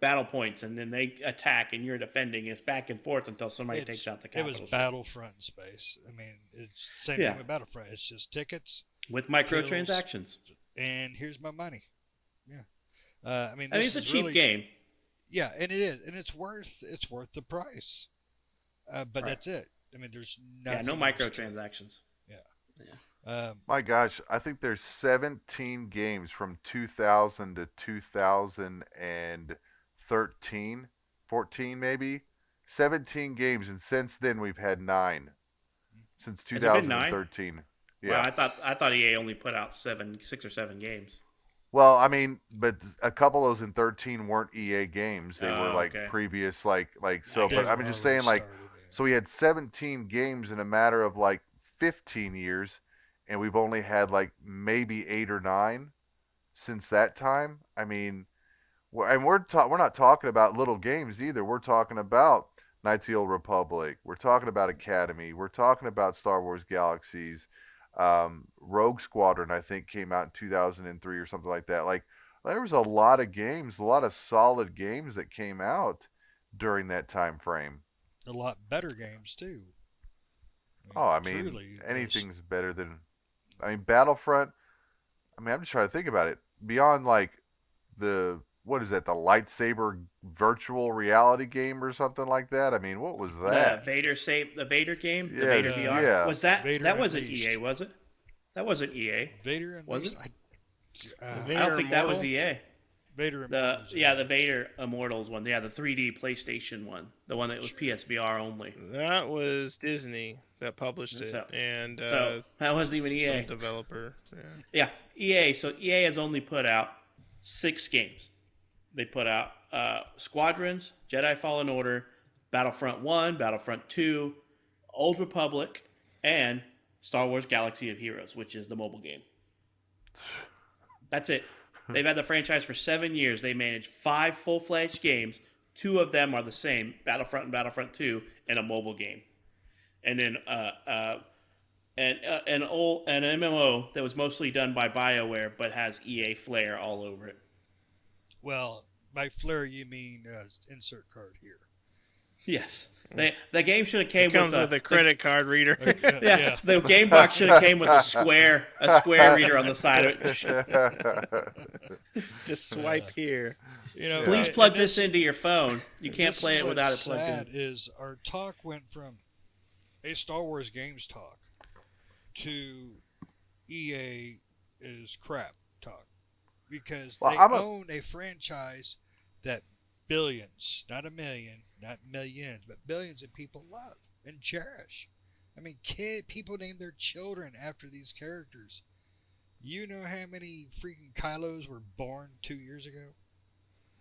battle points, and then they attack, and you're defending. It's back and forth until somebody takes out the it was capital. Battlefront in space. I mean, it's the same Yeah. thing with Battlefront. It's just tickets, With kills, microtransactions. and here's my money. Yeah. I mean, I mean, this it's a is cheap really, game. Yeah, and it is, and it's worth the price. But Right. that's it. I mean, there's Yeah, nothing. no else to it. microtransactions. My gosh, I think there's 17 games from 2000 to 2013, 14 maybe. 17 games, and since then we've had 9. Since Has it been 9? 2013. Well, Yeah. I thought EA only put out 6 or 7 games. Well, I mean, but a couple of those in 13 weren't EA games. They were Oh, like okay. previous, like so. They But were I'm just already saying, like, started, yeah. so we had 17 games in a matter of like 15 years, and we've only had like maybe 8 or 9 since that time. I mean, we're not talking about little games either. We're talking about Knights of the Old Republic. We're talking about Academy. We're talking about Star Wars Galaxies. Rogue Squadron, I think, came out in 2003 or something like that. Like, there was a lot of games, a lot of solid games that came out during that time frame. A lot better games too. Oh, I mean, truly, anything's better than. I mean, Battlefront. I mean, I'm just trying to think about it. Beyond like the what is that? The lightsaber virtual reality game or something like that? I mean, what was that? The Vader game, the Yes, Vader VR. yeah. Was that Vader that wasn't Unleashed. EA, was it? That wasn't EA. Vader Was Unleashed. I don't think that was EA. Vader The Immortals. the Vader Immortals one. Yeah, the 3D PlayStation one, the one that was PSVR only. That was Disney that published it, So- and So that wasn't even some EA. developer. Yeah, Yeah. EA. So EA has only put out 6 games. They put out Squadrons, Jedi Fallen Order, Battlefront 1, Battlefront 2, Old Republic, and Star Wars Galaxy of Heroes, which is the mobile game. That's it. They've had the franchise for 7 years. They manage 5 full-fledged games. 2 of them are the same, Battlefront and Battlefront 2, and a mobile game. And then an MMO that was mostly done by BioWare, but has EA flair all over it. Well, by flair you mean insert card here. Yes, the game should have came It comes with with a credit card reader. Yeah, the game box should have came with a square reader on the side of it. Just swipe here. You know, Please and plug this into your phone. You can't this play is it without it what's plugged sad in. is our talk went from a Star Wars games talk to EA is crap talk because Well, they I'm a- own a franchise that billions, not a million, not millions, but billions of people love and cherish. I mean, people name their children after these characters. You know how many freaking Kylos were born 2 years ago?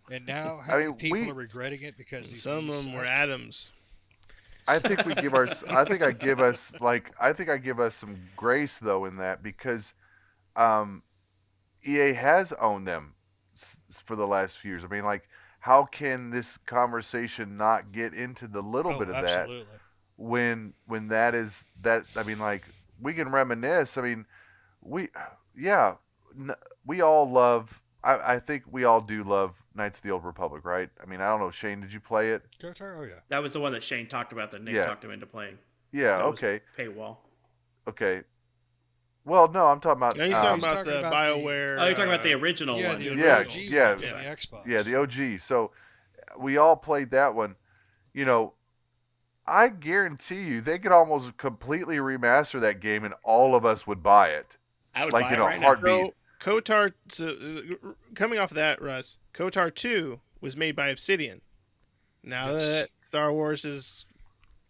And now how I many mean, people we- are regretting it because these Some of games them were suck? Adams. I think we give our. I think I give us some grace though in that because EA has owned them for the last few years. I mean, like, how can this conversation not get into the little Oh, bit of absolutely. that when that is that? I mean, like, we can reminisce. I mean, we we all love. I think we all do love Knights of the Old Republic, right? I mean, I don't know, Shane, did you play it? KOTOR? Oh, yeah. That was the one that Shane talked about that Nick Yeah. talked him into playing. Yeah. That was Okay. Paywall. Okay. Well, no, I'm talking about. No, he's talking He's about talking the about the- BioWare. Oh, you're talking about the original Yeah, one. the Yeah, OG yeah. from the Xbox. Yeah, the OG. So we all played that one. You know, I guarantee you they could almost completely remaster that game and all of us would buy it. I would Like buy in it a right heartbeat. So, KOTOR, coming off of that, Russ, KOTOR 2 was made by Obsidian. Now Yes. that Star Wars is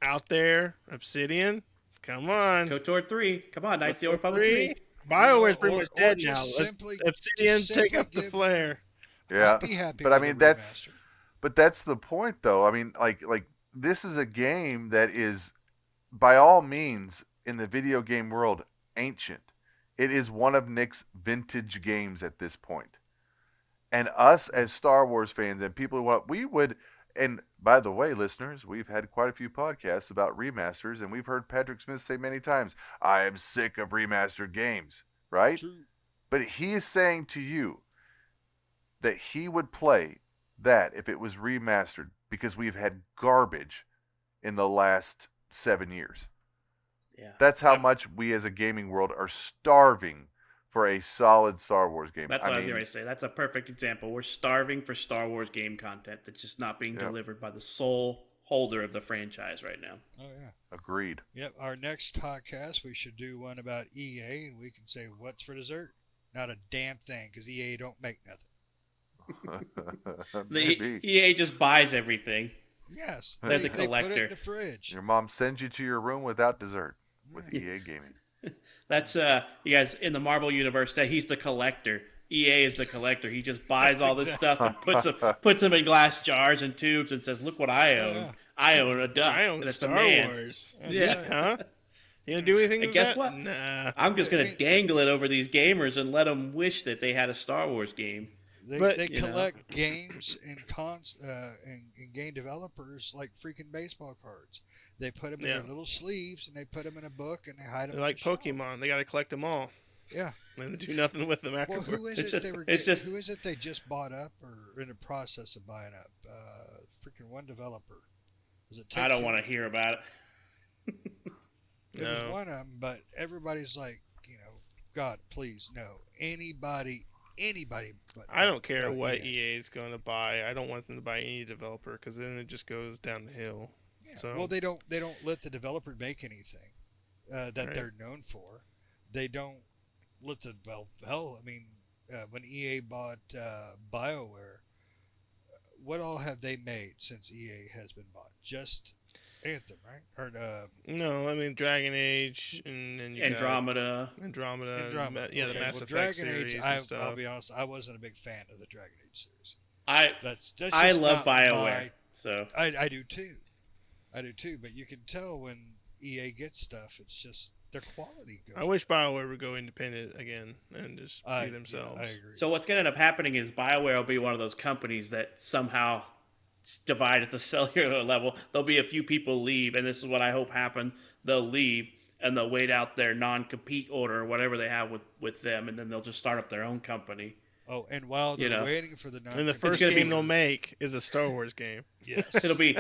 out there, Obsidian, come on. now. KOTOR 3. Come on, Knights of the Old Republic 3? 3. BioWare's Or- pretty or- much or dead now. just Let's- simply- Obsidian, just take simply up the give- flare. Yeah. I'd be happy But I with mean, a that's- remaster. But that's the point, though. I mean, like this is a game that is, by all means, in the video game world, ancient. It is one of Nick's vintage games at this point. And us as Star Wars fans and people who want, we would, and by the way, listeners, we've had quite a few podcasts about remasters, and we've heard Patrick Smith say many times, I am sick of remastered games, right? True. But he is saying to you that he would play that if it was remastered because we've had garbage in the last 7 years. Yeah. That's how much we as a gaming world are starving for a solid Star Wars game. That's what I was going to say. That's a perfect example. We're starving for Star Wars game content that's just not being Yep. delivered by the sole holder of the franchise right now. Oh, yeah. Agreed. Yep. Our next podcast, we should do one about EA, and we can say, what's for dessert? Not a damn thing, because EA don't make nothing. The Maybe. EA just buys everything. Yes. They're the They put it collector. in the fridge. Your mom sends you to your room without dessert with Yeah. EA Gaming. That's you guys in the Marvel universe say he's the collector. EA is the collector. He just buys That's all this stuff and puts them in glass jars and tubes and says, "Look what I own. Yeah. I own a duck. I own and it's Star a man. Wars. Yeah. Huh? You gonna do anything And with guess that? what? Nah. I'm just gonna I mean- dangle it over these gamers and let them wish that they had a Star Wars game." They, But, they you know. collect games and and game developers like freaking baseball cards. They put them in Yeah. their little sleeves and they put them in a book and they hide them. They're like Pokemon. They gotta collect them all Yeah. and do nothing with them Well, afterwards. who is It's it just- they were? it's just- Who is it they just bought up or in the process of buying up? Freaking one developer. Was it? I don't Take-Two? want to hear about it. It No. was one of them, but everybody's like, God, please, no. Anybody anybody. But I don't care what EA. EA is going to buy. I don't want them to buy any developer because then it just goes down the hill. Yeah. So Well, they don't let the developer make anything that Right. they're known for. They don't let the hell. I mean, when EA bought BioWare, what all have they made since EA has been bought? Just Anthem, right? Or no, I mean Dragon Age and then you got Andromeda. Andromeda, Andromeda. yeah, the Okay, Mass well, Effect Dragon series Age. and I'll stuff. be honest, I wasn't a big fan of the Dragon Age series. I That's I just love not BioWare. So I do too. I do too. But you can tell when EA gets stuff, it's just their quality goes. I wish BioWare would go independent again and just be themselves. I agree. so what's going to end up happening is BioWare will be one of those companies that somehow divide at the cellular level. There'll be a few people leave, and this is what I hope happen. They'll leave and they'll wait out their non-compete order or whatever they have with them, and then they'll just start up their own company. Oh, and while they're You know. waiting for the And the first gonna be- game they'll make is a Star Wars game. yes, It'll be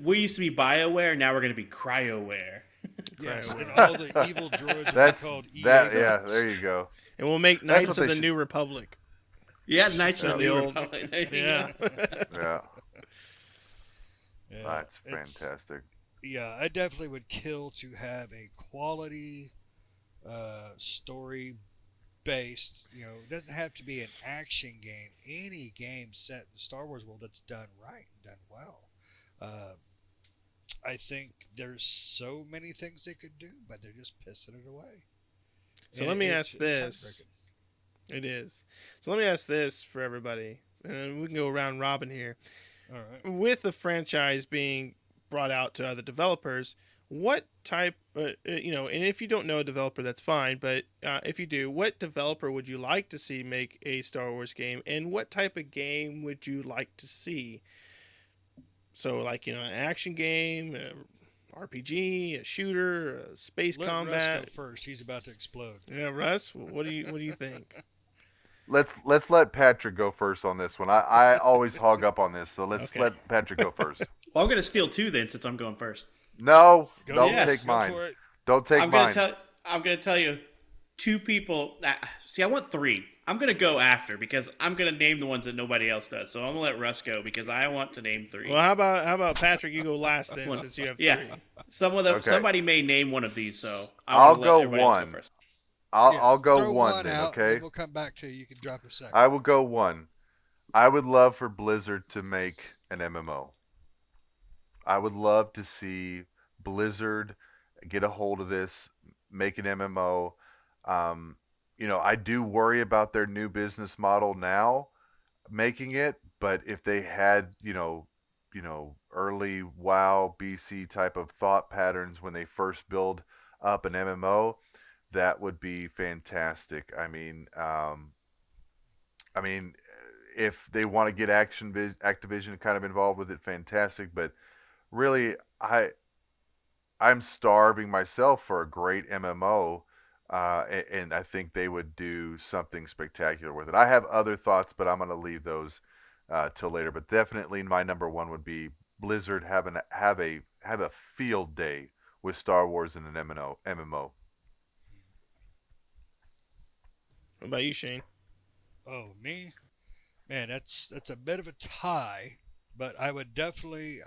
we used to be BioWare, now we're going to be CryoWare. yes, Cryo. and all the evil droids will That's be called EA. that. Yeah, droids. there you go. And we'll make That's Knights what of they the should- New Republic. Yeah, Knights of Yeah, the the New old- Republic. There you Yeah. go. Yeah, Yeah, that's it's- fantastic. Yeah, I definitely would kill to have a quality story based. It doesn't have to be an action game. Any game set in the Star Wars world that's done right and done well. I think there's so many things they could do, but they're just pissing it away. So And let me it's- ask it's this. heartbreaking. It is. So let me ask this for everybody, and we can go round robin here. All right. With the franchise being brought out to other developers, what type, and if you don't know a developer, that's fine. But if you do, what developer would you like to see make a Star Wars game, and what type of game would you like to see? So, like an action game, a RPG, a shooter, a space Let Russ combat. go first. He's about to explode. Yeah, Russ, what do you think? Let's let Patrick go first on this one. I always hog up on this, so let's Okay. let Patrick go first. Well, I'm going to steal two then, since I'm going first. No, Go don't yes, take Go mine. for it. Don't take I'm mine. going to tell you two people. See, I want three. I'm going to go after because I'm going to name the ones that nobody else does. So I'm going to let Russ go because I want to name three. Well, how about Patrick? You go last then, Well, since you have yeah. three. Okay. Somebody may name one of these. So I'll wanna let go everybody else one. first. I'll Yeah, I'll go throw one then, out, okay? Then we'll come back to you. You can drop a second. I will go one. I would love for Blizzard to make an MMO. I would love to see Blizzard get a hold of this, make an MMO. I do worry about their new business model now, making it. But if they had, early WoW BC type of thought patterns when they first build up an MMO, that would be fantastic. I mean, if they want to get Activision kind of involved with it, fantastic. But really, I'm starving myself for a great MMO, and I think they would do something spectacular with it. I have other thoughts, but I'm going to leave those till later. But definitely, my number one would be Blizzard have a field day with Star Wars in an MMO. What about you, Shane? Oh, me? Man, that's a bit of a tie, but I would definitely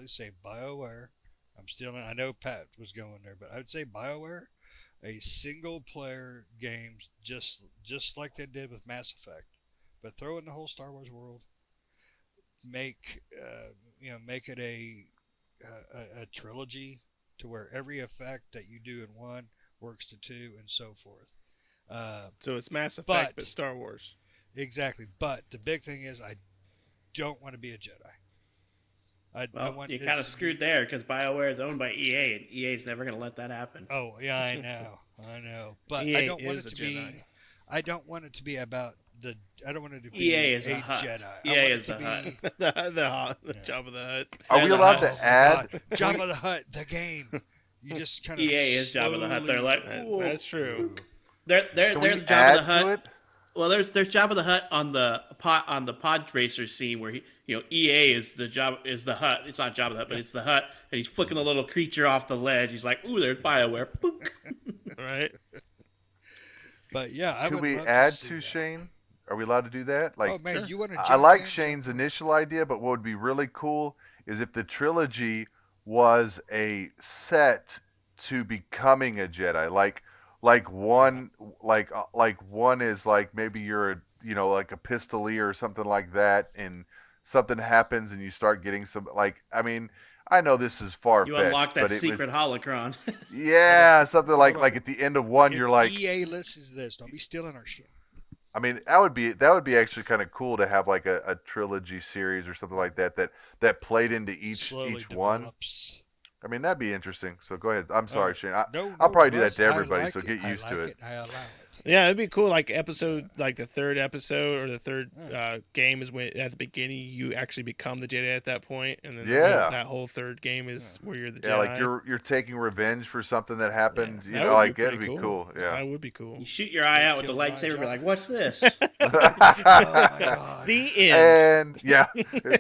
say BioWare. I know Pat was going there, but I would say BioWare, a single player game just like they did with Mass Effect, but throw in the whole Star Wars world. Make it a trilogy to where every effect that you do in one works to two and so forth. So it's Mass Effect, But- but Star Wars. Exactly, but the big thing is I don't want to be a Jedi. I Well, want you it kind of to screwed be- there because BioWare is owned by EA, and EA is never going to let that happen. Oh yeah, I know, but EA I don't want is it a to be. Jedi. I don't want it to be about the. I don't want it to be EA is a a Hutt. Jedi. I EA want it is to a be Hutt. the Yeah. Job of the Hut. Are Yeah, we the allowed Hutt. to add? Jabba the Hutt, the game. You just kind of EA is Jabba the Hutt. They're like, That- ooh. that's true. They're Can we Jabba the add Hutt. to it? Well, there's Jabba the Hutt on the pod racer scene where EA is the Hutt. It's not Jabba the Hutt, but it's the Hutt, and he's flicking the little creature off the ledge. He's like, ooh, there's BioWare. Boop. Right? But yeah, I Could would we love add see to that. Shane? Are we allowed to do that? Like, oh man, sure. you want to? I like Shane's initial idea, but what would be really cool is if the trilogy was a set to becoming a Jedi. Like one, like one is like maybe you're a, like a pistolier or something like that, and something happens and you start getting some, like, I mean, I know this is far You fetched, unlock that but it was, secret holocron. yeah, something Hold on. like at the end of one, If you're like, EA listens to this, don't be stealing our shit. I mean, that would be actually kind of cool to have like a trilogy series or something like that played into each Slowly one. develops. I mean, that'd be interesting. So go ahead. I'm sorry, Shane. No, I'll no, probably do that Russ, to everybody. I like So get used to it. I allow it. Yeah, it'd be cool. Like the third episode or the third game is when at the beginning you actually become the Jedi at that point, and then Yeah. that whole third game is where you're the Yeah, Jedi. like you're taking revenge for something that happened. That would Like be that'd pretty be cool. Yeah. That would be cool. You shoot your eye out with the Killed my lightsaber, be Jedi. like, "What's this?" Oh my god. The end. And yeah,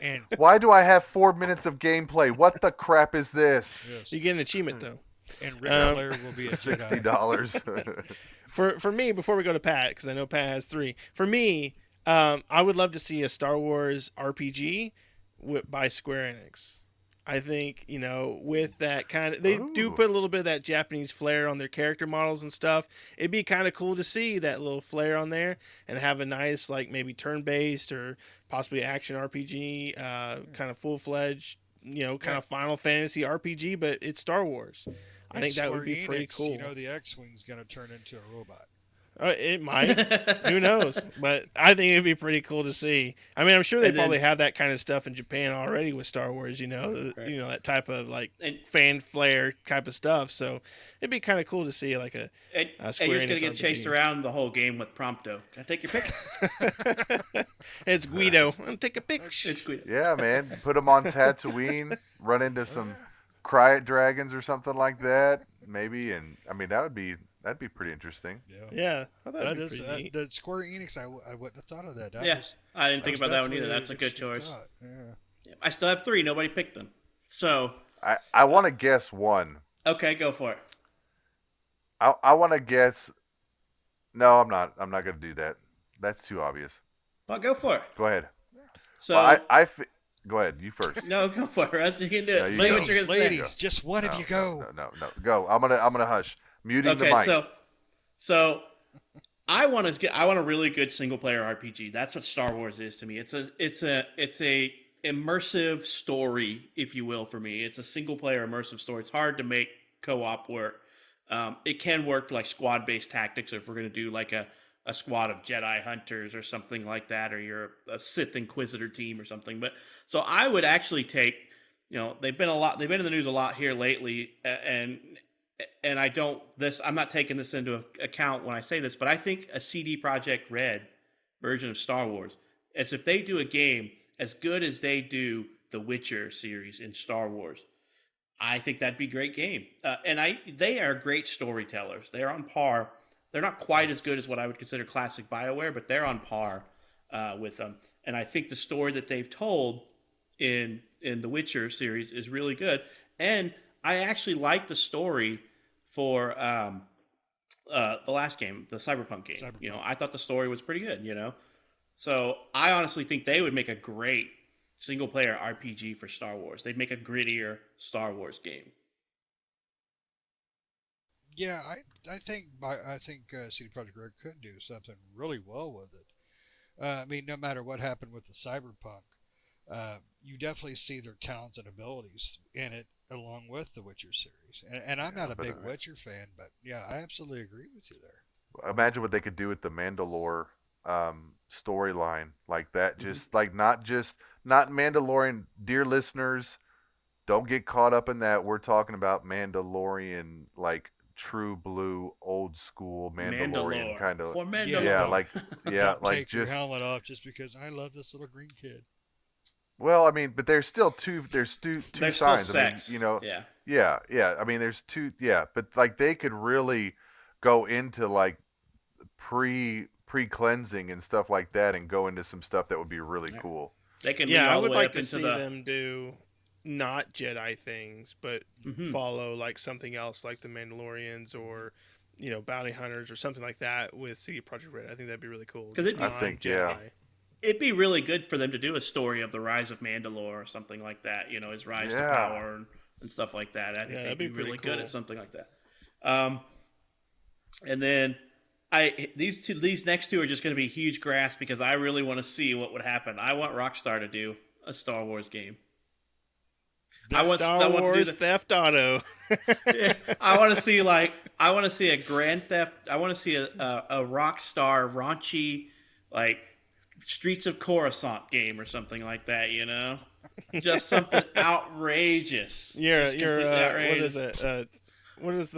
And why do I have 4 minutes of gameplay? What the crap is this? yes. You get an achievement though. And Rick Um, Flair will be a $60. Jedi. For me, before we go to Pat, because I know Pat has 3. For me, I would love to see a Star Wars RPG by Square Enix. I think, with that kind of, they do Ooh. put a little bit of that Japanese flair on their character models and stuff. It'd be kind of cool to see that little flair on there and have a nice, like maybe turn-based or possibly action RPG, kind of full-fledged, kind of Final Fantasy RPG, but it's Star Wars. I think that would be Square pretty Enix, cool. the X-wing's gonna turn into a robot. It might. Who knows? But I think it'd be pretty cool to see. I mean, I'm sure they And then- probably have that kind of stuff in Japan already with Star Wars. Right. That type of like And- fan flair type of stuff. So it'd be kind of cool to see like a. And, Square you're just gonna Enix get chased RPG. around the whole game with Prompto. Can I take your pick? It's Guido. I'll take a picture. It's good. Yeah, man. Put them on Tatooine. Run into some Cryot dragons or something like that, maybe. And I mean, that'd be pretty interesting. Yeah, I thought That that'd be is pretty neat. the Square Enix. I wouldn't have thought of that. That Yeah, was, I didn't think was about that one definitely either. That's a good interesting choice. thought. Yeah. I still have 3. Nobody picked them. So, I want to guess one. okay, go for it. I want to guess. No, I'm not. I'm not going to do that. That's too obvious. Well, go for it. Go ahead. So, Well, go ahead. You first. no, go for it. Russ. You can do No, it. you Say go. what you're gonna say. Ladies, just one of you go. No. Go. I'm gonna hush. Muting the Okay, mic. so I want a really good single player RPG. That's what Star Wars is to me. It's a immersive story, if you will, for me. It's a single player immersive story. It's hard to make co-op work. It can work like squad based tactics if we're gonna do like a squad of Jedi hunters or something like that, or you're a Sith Inquisitor team or something. But so I would actually take, they've been in the news a lot here lately, and I'm not taking this into account when I say this, but I think a CD Projekt Red version of Star Wars, as if they do a game as good as they do the Witcher series in Star Wars, I think that'd be a great game. They are great storytellers. They're on par. They're not quite as good as what I would consider classic BioWare, but they're on par with them. And I think the story that they've told in the Witcher series is really good. And I actually like the story for the last game, the Cyberpunk game. Cyberpunk. I thought the story was pretty good. So I honestly think they would make a great single player RPG for Star Wars. They'd make a grittier Star Wars game. Yeah, I think CD Projekt Red could do something really well with it. I mean, no matter what happened with the Cyberpunk, you definitely see their talents and abilities in it, along with the Witcher series. And I'm not a big Witcher fan, but yeah, I absolutely agree with you there. Imagine what they could do with the Mandalore storyline like that. Just like not Mandalorian. Dear listeners, don't get caught up in that. We're talking about Mandalorian, like true blue, old school Mandalorian kind of. For Mandalore. Yeah, Don't like take your just. helmet off just because I love this little green kid. Well, I mean, but there's still two. There's two There's signs. still I mean, sex. Yeah. I mean, there's two. Yeah, but like they could really go into like pre-cleansing and stuff like that, and go into some stuff that would be really cool. They can Yeah, lead I all would the way like up to into see the. them do not Jedi things, but Mhm. follow like something else, like the Mandalorians or bounty hunters or something like that with CD Projekt Red. I think that'd be really cool. 'Cause Just I think, non-Jedi. It'd be really good for them to do a story of the rise of Mandalore or something like that. His rise to Yeah. power and stuff like that. I think Yeah, they'd that'd be be pretty really good cool. at something like that. And then these next two are just going to be huge grass because I really want to see what would happen. I want Rockstar to do a Star Wars game. I want Star to do Wars the, Theft Auto. I want to see a Grand Theft. I want to see a Rockstar raunchy like Streets of Coruscant game or something like that. Just something outrageous. You're Just completely what outrageous. is it? What is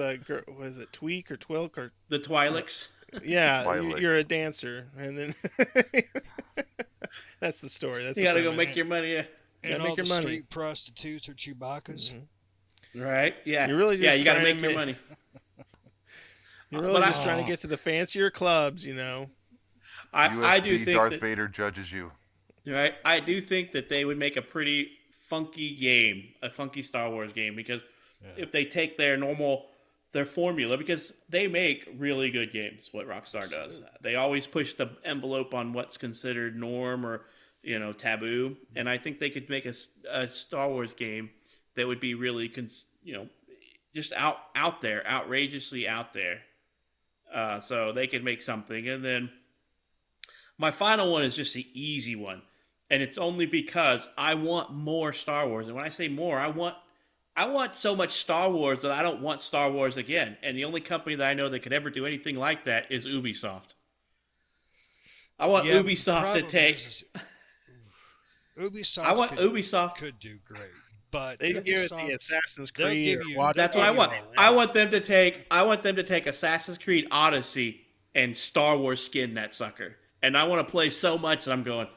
it? Tweak or Twilk or The Twi'leks. yeah? Twilight. You're a dancer, and then that's the story. That's You the got to go premise. make your money. Gotta And make all your the money. street prostitutes are Chewbacca's. Right? Yeah. You're really just you got to trying make to your ma- money. You're really But just trying to get to the fancier clubs, I USB do think Darth that, Vader judges you. right. I do think that they would make a pretty funky game, a funky Star Wars game, because if they take their formula, because they make really good games. What Rockstar does, they always push the envelope on what's considered norm or taboo, and I think they could make a Star Wars game that would be really just out there, outrageously out there. So they could make something, and then my final one is just the easy one, and it's only because I want more Star Wars. And when I say more, I want so much Star Wars that I don't want Star Wars again. And the only company that I know that could ever do anything like that is Ubisoft. I want Yeah, but the Ubisoft to problem take. is Ubisoft I want could, Ubisoft. could do great, but They give it Ubisoft- the Assassin's they'll Creed. give or you- Watch That's they'll what I Dogs. want. I want them to take. I want them to take Assassin's Creed Odyssey and Star Wars skin that sucker. And I want to play so much that I'm going.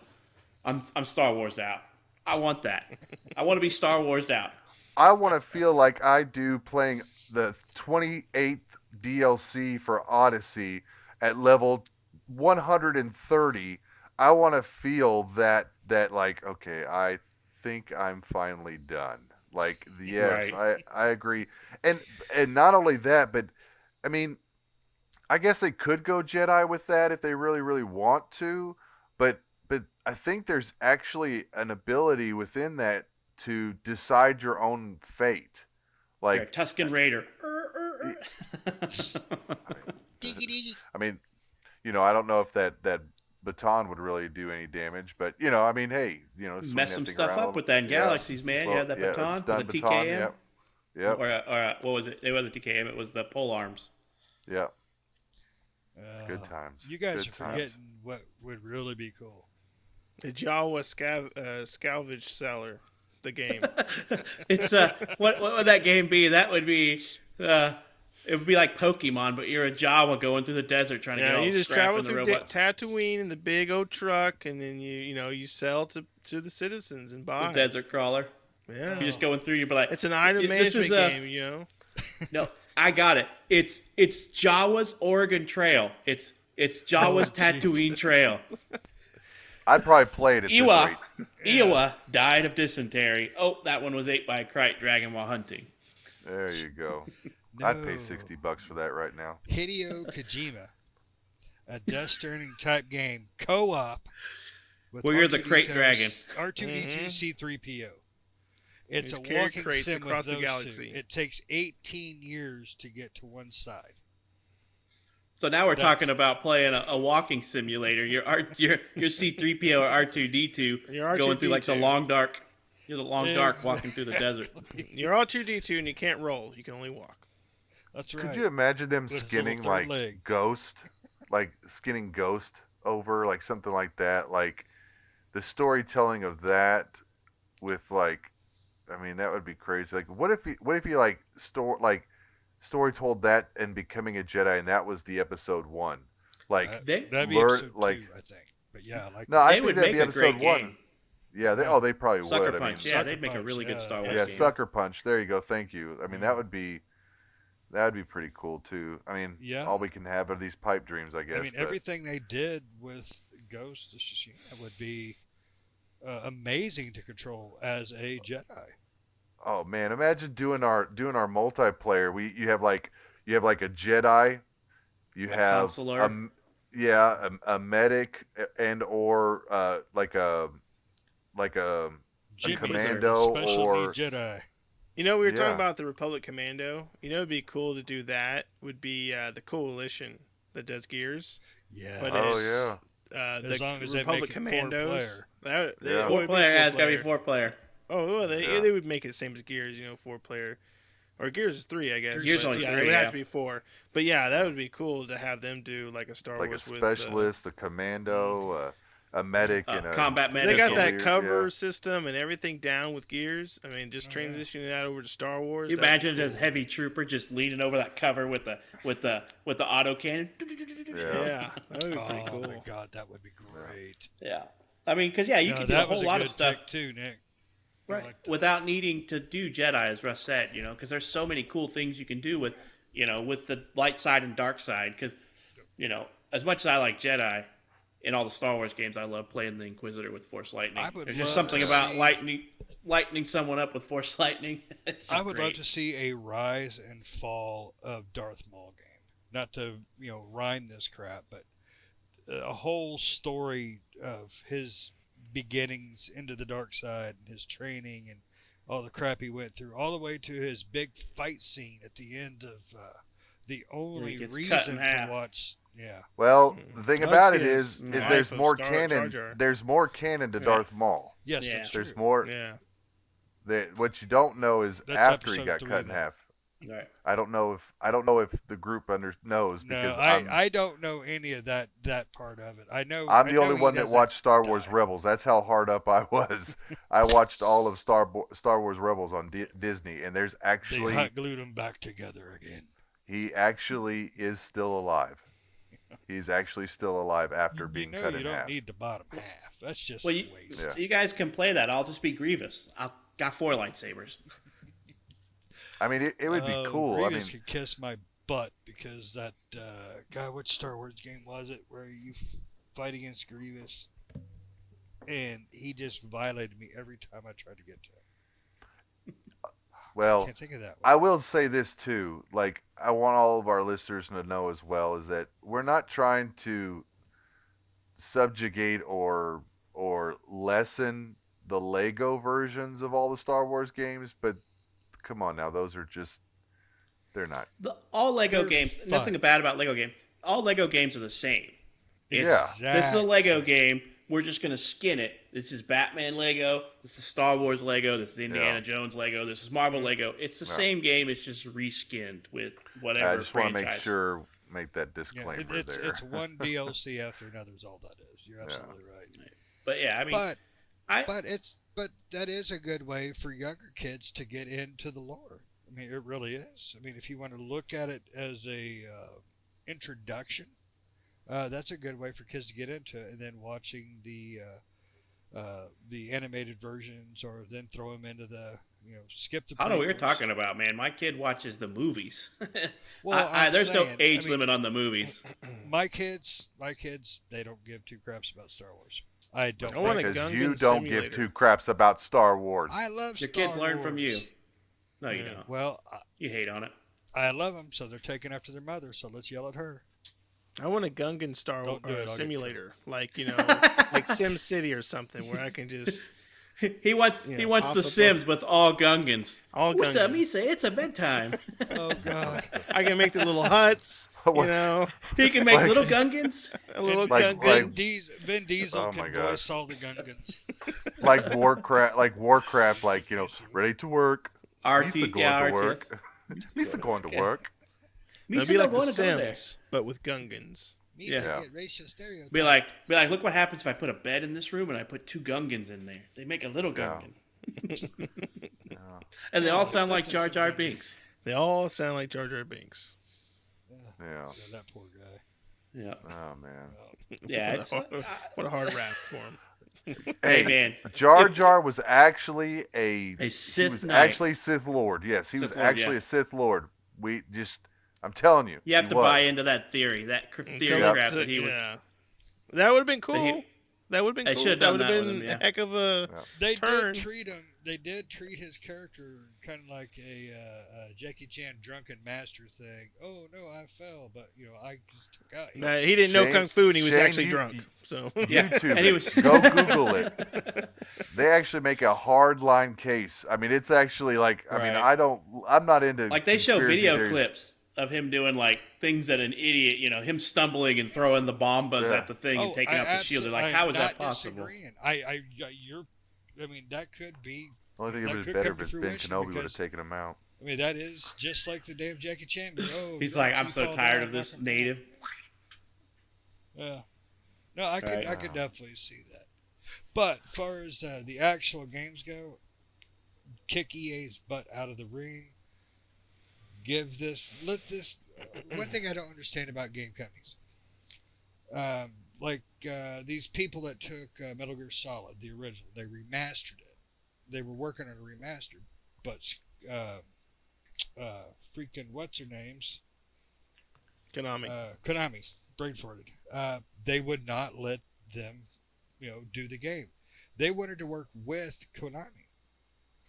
I'm Star Wars out. I want that. I want to be Star Wars out. I want to feel like I do playing the 28th DLC for Odyssey at level 130. I want to feel that like, okay, I think I'm finally done. Like, yes, I agree. And not only that, but I mean, I guess they could go Jedi with that if they really, really want to, but I think there's actually an ability within that to decide your own fate. Like Like, Tusken Raider. I mean, I don't know if that baton would really do any damage, but I mean, hey, swing Mess that some thing stuff around a up little- with that in yeah. Galaxies, man. Well, yeah, that yeah, it's baton, stun the baton, TKM, Yep. or what was it? It wasn't TKM. It was the pole arms. Yep. Good times. You guys Good are times. forgetting what would really be cool. The Jawa Salvage Seller, the game. It's what would that game be? That would be it would be like Pokemon, but you're a Jawa going through the desert trying to get Yeah, all you just scrap travel in the through robots. Tatooine in the big old truck, and then you sell to the citizens and buy. The desert crawler. Yeah, You're just going through. You'd be like, it's an item This is management a- game. No, I got it. It's Jawa's Oregon Trail. It's Jawa's Tatooine Trail. I'd probably play it at this Ewa, rate. Ewa died of dysentery. Oh, that one was ate by a Krite dragon while hunting. There you go. No. I'd pay $60 for that right now. Hideo Kojima, a Death Stranding type game, co-op. With Well, you're the R2D2, crate dragon. R2D2 C3PO. It's Just a carry walking crates sim across with the those galaxy. two. It takes 18 years to get to one side. So now we're That's- talking about playing a walking simulator. Your C-3PO or R2D2 Your going through like the R2D2. long dark. You're the long dark Exactly. walking through the desert. You're all 2D2 and you can't roll. You can only walk. That's right. Could you imagine them With his skinning little third like leg. Ghost, like skinning Ghost over, like something like that? Like the storytelling of that with like, I mean, that would be crazy. Like, what if he like story told that and becoming a Jedi, and that was the episode 1? Like, That'd be learn- episode like- 2, I think. But yeah, like no, I They think would that'd make be a episode great 1. game. Yeah, they probably Sucker would. Punch. I Yeah, mean, they'd make a Punch, really good yeah. Star Wars yeah, game. Sucker Punch. There you go. Thank you. I mean, that would be pretty cool too. I mean, Yeah. all we can have are these pipe dreams, I guess. I mean, but- everything they did with Ghost of Tsushima would be amazing to control as a Jedi. Oh man, imagine doing our multiplayer. You have like a Jedi You A have consular. a medic and or like a Jimmy, commando special or need Jedi. You know, we were Yeah. talking about the Republic Commando. You know, it'd be cool to do that. Would be the Coalition that does Gears. Yeah. But oh it's- yeah. The As long as they make Republic it Commandos. 4-player. Yeah. It Four would be player. Yeah, it's gotta be 4-player. 4-player. Oh, well, Yeah. they would make it the same as Gears, 4-player. Or Gears is 3, I guess. Gears but only yeah, 3, it would have yeah. to be 4. But yeah, that would be cool to have them do like a Star Like a Wars with specialist, a commando, a medic, and a Combat They medic. got that Fusilier, cover yeah. system and everything down with Gears. I mean, just Oh, yeah. transitioning that over to Star Wars. You that'd be imagine it as cool. heavy trooper just leaning over that cover with the auto cannon. Yeah, that would be pretty Oh cool. my God, that would be great. Yeah. I mean, because you No, can do a that whole was a lot good of stuff pick too, Nick. I right like that. without needing to do Jedi, as Russ said. Because there's so many cool things you can do with with the light side and dark side. Because as much as I like Jedi, in all the Star Wars games, I love playing the Inquisitor with Force Lightning. I would There's just love something to about see- lightning someone up with Force Lightning. It's I just would great. love to see a rise and fall of Darth Maul game. Not to rhyme this crap, but a whole story of his beginnings into the dark side and his training and all the crap he went through, all the way to his big fight scene at the end of the only gets cut reason in to half. watch. Yeah, Well, the thing Let's about it get is his there's life of more Jar canon. Jar. There's more canon to Yeah. Darth Maul. yes, Yeah. that's true. There's more. Yeah. That what you don't know is That's after he episode got 3 cut in now. half. Right. I don't know if the group knows No, because I don't know any of that part of it. I know I'm I the know only he one that doesn't watched Star Wars die. Rebels. That's how hard up I was. I watched all of Star Wars Rebels on Disney, and there's They actually hot glued them back together again. he actually is still alive. He's actually still alive after being you know cut you in don't half. need the bottom half. That's just Well, a waste. Yeah. you guys can play that. I'll just be Grievous. I got 4 lightsabers. I mean, it would be cool. I mean, Grievous could kiss my butt because that God, which Star Wars game was it where you fight against Grievous, and he just violated me every time I tried to get to him. well, Can't think of that one. I will say this too. Like, I want all of our listeners to know as well is that we're not trying to subjugate or lessen the Lego versions of all the Star Wars games, but come on now, those are just they're not. All Lego They're games. fun. Nothing bad about Lego game. All Lego games are the same. Yeah. This is a Lego Exact- game. We're just gonna skin it. This is Batman Lego. This is Star Wars Lego. This is Indiana Yeah. Jones Lego. This is Marvel Lego. It's the Yeah. same game. It's just reskinned with whatever. I just want to franchise. make that Yeah, disclaimer it's there. it's one DLC after another is all that is. You're absolutely right. But yeah, I mean, But I but that is a good way for younger kids to get into the lore. I mean, it really is. I mean, if you want to look at it as a introduction, that's a good way for kids to get into it. And then watching the animated versions, or then throw them into the skip the. I don't know what you're prequels. talking about, man. My kid watches the movies. Well, I'm there's no saying, age I mean, limit on the movies. My kids, they don't give two craps about Star Wars. I don't. I want a Because Gungan you don't give simulator. two craps about Star Wars. I love Your Star kids learn from you. Wars. No, you Yeah. don't. Well, You hate on it. I love them, so they're taking after their mother. So let's yell at her. I want a Gungan Star Don't do it, I'll get simulator, like like Sim City or something, where I can just He wants Yeah, he wants off the the Sims with all Gungans. all What's up, Gungan. Misa? It's a bedtime. Oh God. I can make the little huts, What's- He can make Like- little Gungans. a little Like- Gungan. like- Vin Diesel Oh my can God. voice all the Gungans. like Warcraft, ready to work. RT, Misa going yeah, to RTS. work. Misa going to work. It'd Misa be don't like the want to go there. Sims, but with Gungans. Needs to Yeah. get racial stereotypes. Be like, look what happens if I put a bed in this room and I put 2 Gungans in there. They make a little Yeah. Gungan. And they all sound like Jar Jar Binks. They all sound like Jar Jar Binks. Yeah. Yeah, that poor guy. Yeah. Oh man. Yeah, it's What a hard rap for him. hey man. Jar Jar was actually A he Sith was Knight. actually Sith Lord. Yes, he Sith was Lord, actually yeah. a Sith Lord. I'm telling you. You have he to was. buy into that theory, theory Until crap it's- that he was. yeah. That would have been cool. That he- That would have They been cool. should've That done would have that with been him, yeah. a heck of a. They Turn. did treat him. they did treat his character kind of like a Jackie Chan drunken master thing. Oh no, I fell, but I just took out. Nah, he didn't know Shane- kung fu and he was Shane, actually you- drunk. So Yeah, YouTube and he it. was- Go Google it. They actually make a hard line case. I mean, it's actually like, I mean, Right. I'm not into Like they show conspiracy video theories. clips of him doing like things that an idiot, him stumbling and throwing the bombas Yeah. at the thing and taking out the shield. They're like, how is that possible? Disagreeing. I mean, that could be. The only thing that That was could better come to if Ben fruition Kenobi would have because- taken him out. I mean, that is just like the day of Jackie Chan. Oh, He's drunk, like, I'm you so fall tired down, of this knock him native. down. Yeah. No, I could Right. I could definitely see that. But as far as the actual games go, kick EA's butt out of the ring. Let this. One thing I don't understand about game companies, these people that took Metal Gear Solid, the original, they remastered it. They were working on a remaster, but freaking what's their names? Konami. Konami, brain farted. They would not let them, do the game. They wanted to work with Konami.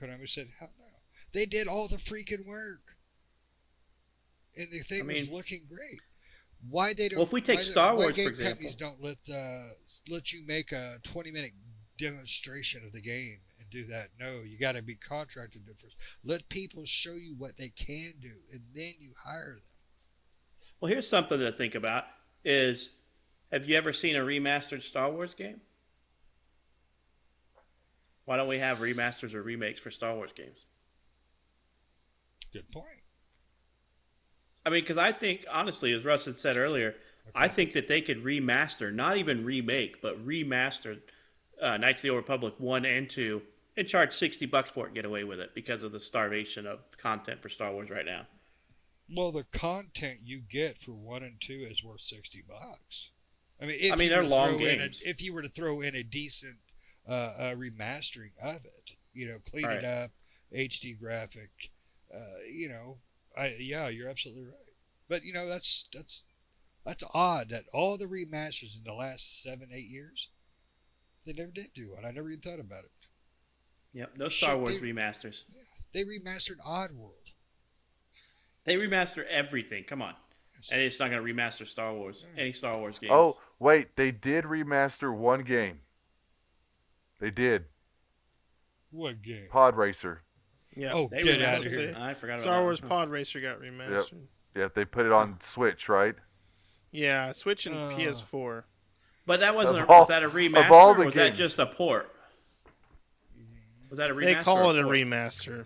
Konami said, "Hell no." They did all the freaking work, and the thing was looking great. Why they don't? Well, if we take why Star why Wars, game for example. companies don't let you make a 20-minute demonstration of the game and do that. No, you got to be contracted to first. Let people show you what they can do, and then you hire them. Well, here's something to think about: is have you ever seen a remastered Star Wars game? Why don't we have remasters or remakes for Star Wars games? Good point. I mean, because I think, honestly, as Russ had said earlier, I think that they could remaster, not even remake, but remaster Knights of the Old Republic 1 and 2 and charge $60 for it and get away with it because of the starvation of content for Star Wars right now. Well, the content you get for 1 and 2 is worth $60. I mean, they're long games. games. If you were to throw in a decent remastering of it, clean Right. it up, HD graphic, you're absolutely right. But that's odd that all the remasters in the last 7-8 years, they never did do one. I never even thought about it. Yep, no Star Shit, Wars they- remasters. They remastered Oddworld. They remaster everything. Come on. And it's not going to remaster Star Wars, any Star Wars games. Oh, wait, they did remaster one game. They did. What game? Pod Racer. Yeah. Oh, They get out of remastered here. it. I forgot about Star that. Wars Pod Racer got remastered. Yeah, they put it on Switch, right? Yeah, Switch and PS4. But that wasn't. Of all- Was that a remaster? of all the or was that games. just a port? Was that a remaster? They call or it a port? remaster.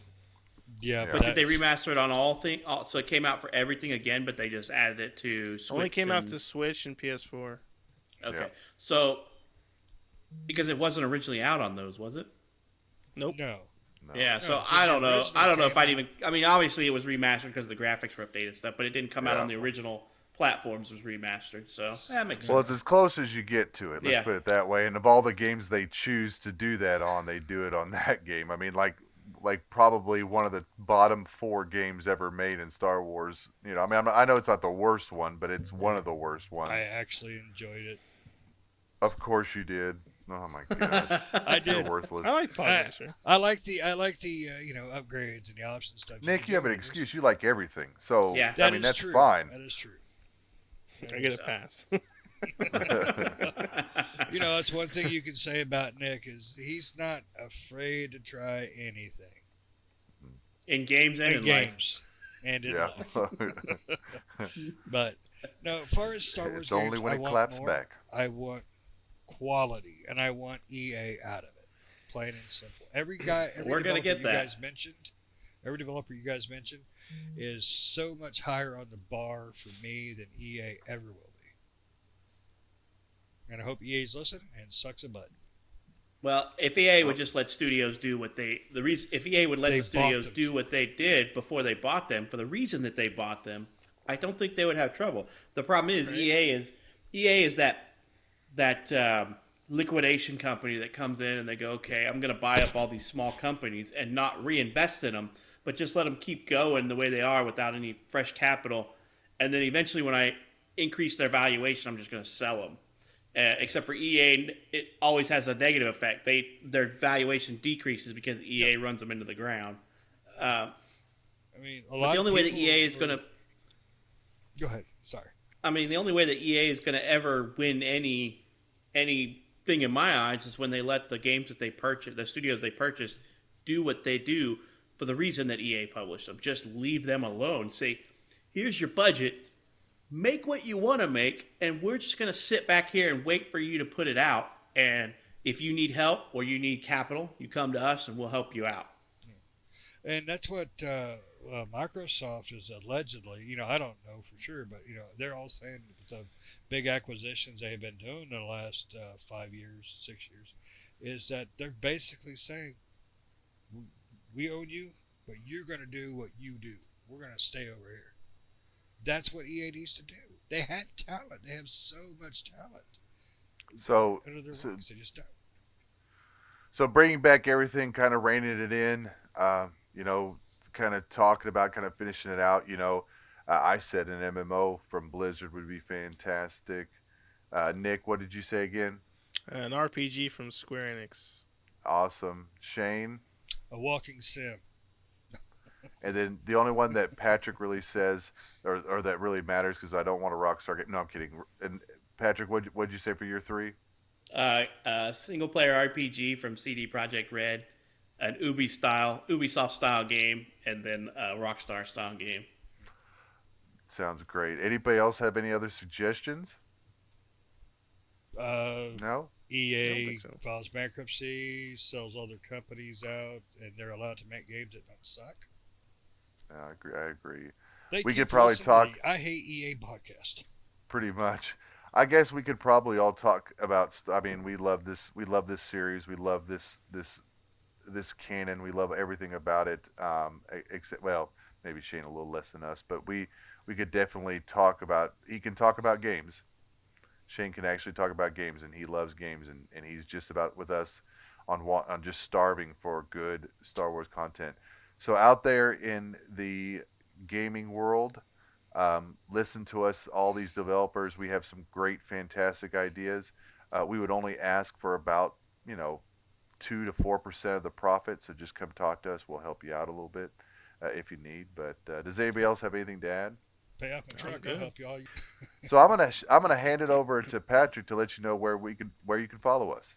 Yeah, Yeah. But did they that's- remaster it on all things? So it came out for everything again, but they just added it to Switch. Only came out and- to Switch and PS4. Okay, Yeah. so because it wasn't originally out on those, was it? Nope. No. No. Yeah, so 'cause I the don't know. original I don't know if came I'd out- even. I mean, obviously it was remastered because the graphics were updated and stuff, but it didn't come out Yeah. on the original platforms. It was remastered, so that makes Well, sense. it's as close as you get to it. Let's Yeah. put it that way. And of all the games they choose to do that on, they do it on that game. I mean, like probably one of the bottom 4 games ever made in Star Wars. I know it's not the worst one, but it's one of the worst ones. I actually enjoyed it. Of course you did. Oh my gosh, I you're did. worthless. I like Pod Racer. I like the upgrades and the options stuff. Nick, can you have do an with this. excuse. You like everything, so Yeah. That I mean is that's true. fine. That is true. I get a pass. That's one thing you can say about Nick is he's not afraid to try anything in games and in in life. games and in Yeah. life. But no, as far as Star Wars It's only games, when I it want claps more. back. I want quality, and I want EA out of it. Plain and simple. Every We're gonna developer get you that. guys mentioned, every developer you guys mentioned, is so much higher on the bar for me than EA ever will be. And I hope EA's listening and sucks a butt. Well, if EA would just let studios do what if EA would let They the studios bought them. do what they did before they bought them for the reason that they bought them, I don't think they would have trouble. The problem is Right. EA is that liquidation company that comes in and they go, okay, I'm going to buy up all these small companies and not reinvest in them, but just let them keep going the way they are without any fresh capital. And then eventually when I increase their valuation, I'm just going to sell them. Except for EA, it always has a negative effect. Their valuation decreases because EA runs them into the ground. I mean, a But lot the only of way that people EA is are- going to, Go ahead. Sorry. I mean, the only way that EA is going to ever win anything in my eyes is when they let the games that they purchase, the studios they purchase, do what they do for the reason that EA published them. Just leave them alone. Say, here's your budget. Make what you want to make, and we're just going to sit back here and wait for you to put it out. And if you need help or you need capital, you come to us and we'll help you out. And that's what Microsoft is allegedly, I don't know for sure, but, they're all saying with the big acquisitions they've been doing in the last 5 years, 6 years, is that they're basically saying, we own you, but you're going to do what you do. We're going to stay over here. That's what EA needs to do. They have talent. They have so much talent. So, Out of their so, works, they just don't. so bringing back everything, kind of reining it in, kind of talking about kind of finishing it out. I said an MMO from Blizzard would be fantastic. Nick, what did you say again? An RPG from Square Enix. Awesome. Shane? A walking sim. And then the only one that Patrick really says, or that really matters, because I don't want a Rockstar game. No, I'm kidding. And Patrick, what'd you say for your 3? Single player RPG from CD Projekt Red, an Ubisoft style game, and then a Rockstar style game. Sounds great. Anybody else have any other suggestions? No? I don't EA think so. files bankruptcy, sells other companies out, and they're allowed to make games that don't suck. I agree. Thank We you could for probably listening to talk- the I Hate EA podcast. Pretty much. I guess we could probably all talk about. I mean, we love this. We love this series. We love this canon. We love everything about it. Except, well, maybe Shane a little less than us, but we could definitely talk about. He can talk about games. Shane can actually talk about games, and he loves games, and he's just about with us on just starving for good Star Wars content. So out there in the gaming world, listen to us, all these developers. We have some great, fantastic ideas. We would only ask for about 2 to 4% of the profit. So just come talk to us. We'll help you out a little bit if you need. But does anybody else have anything to add? Pay up and truck. I'll good. help you all. So I'm gonna hand it over to Patrick to let you know where you can follow us.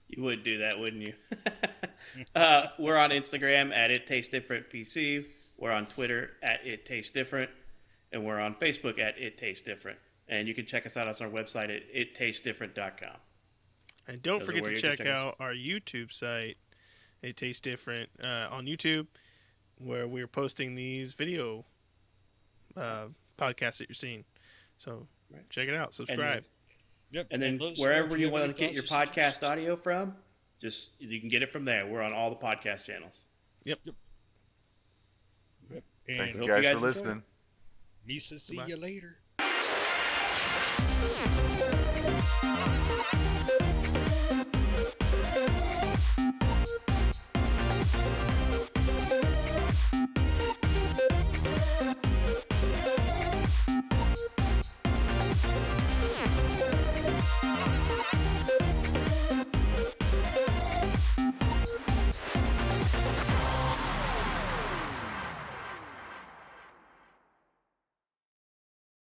You would do that, wouldn't you? We're on Instagram at It Tastes Different PC. We're on Twitter at It Tastes Different, and we're on Facebook at It Tastes Different. And you can check us out on our website at ittastes.different.com. And don't Those are forget where to you can check check us. out our YouTube site. It Tastes Different on YouTube, where we're posting these video podcasts that you're seeing. So Right. check it out. Subscribe. Yep. And then let us know wherever if you have any want to get your thoughts or podcast suggestions. audio from, you can get it from there. We're on all the podcast channels. Yep. Thank And you hope guys you guys for enjoy. listening. Misa, see Goodbye. you later.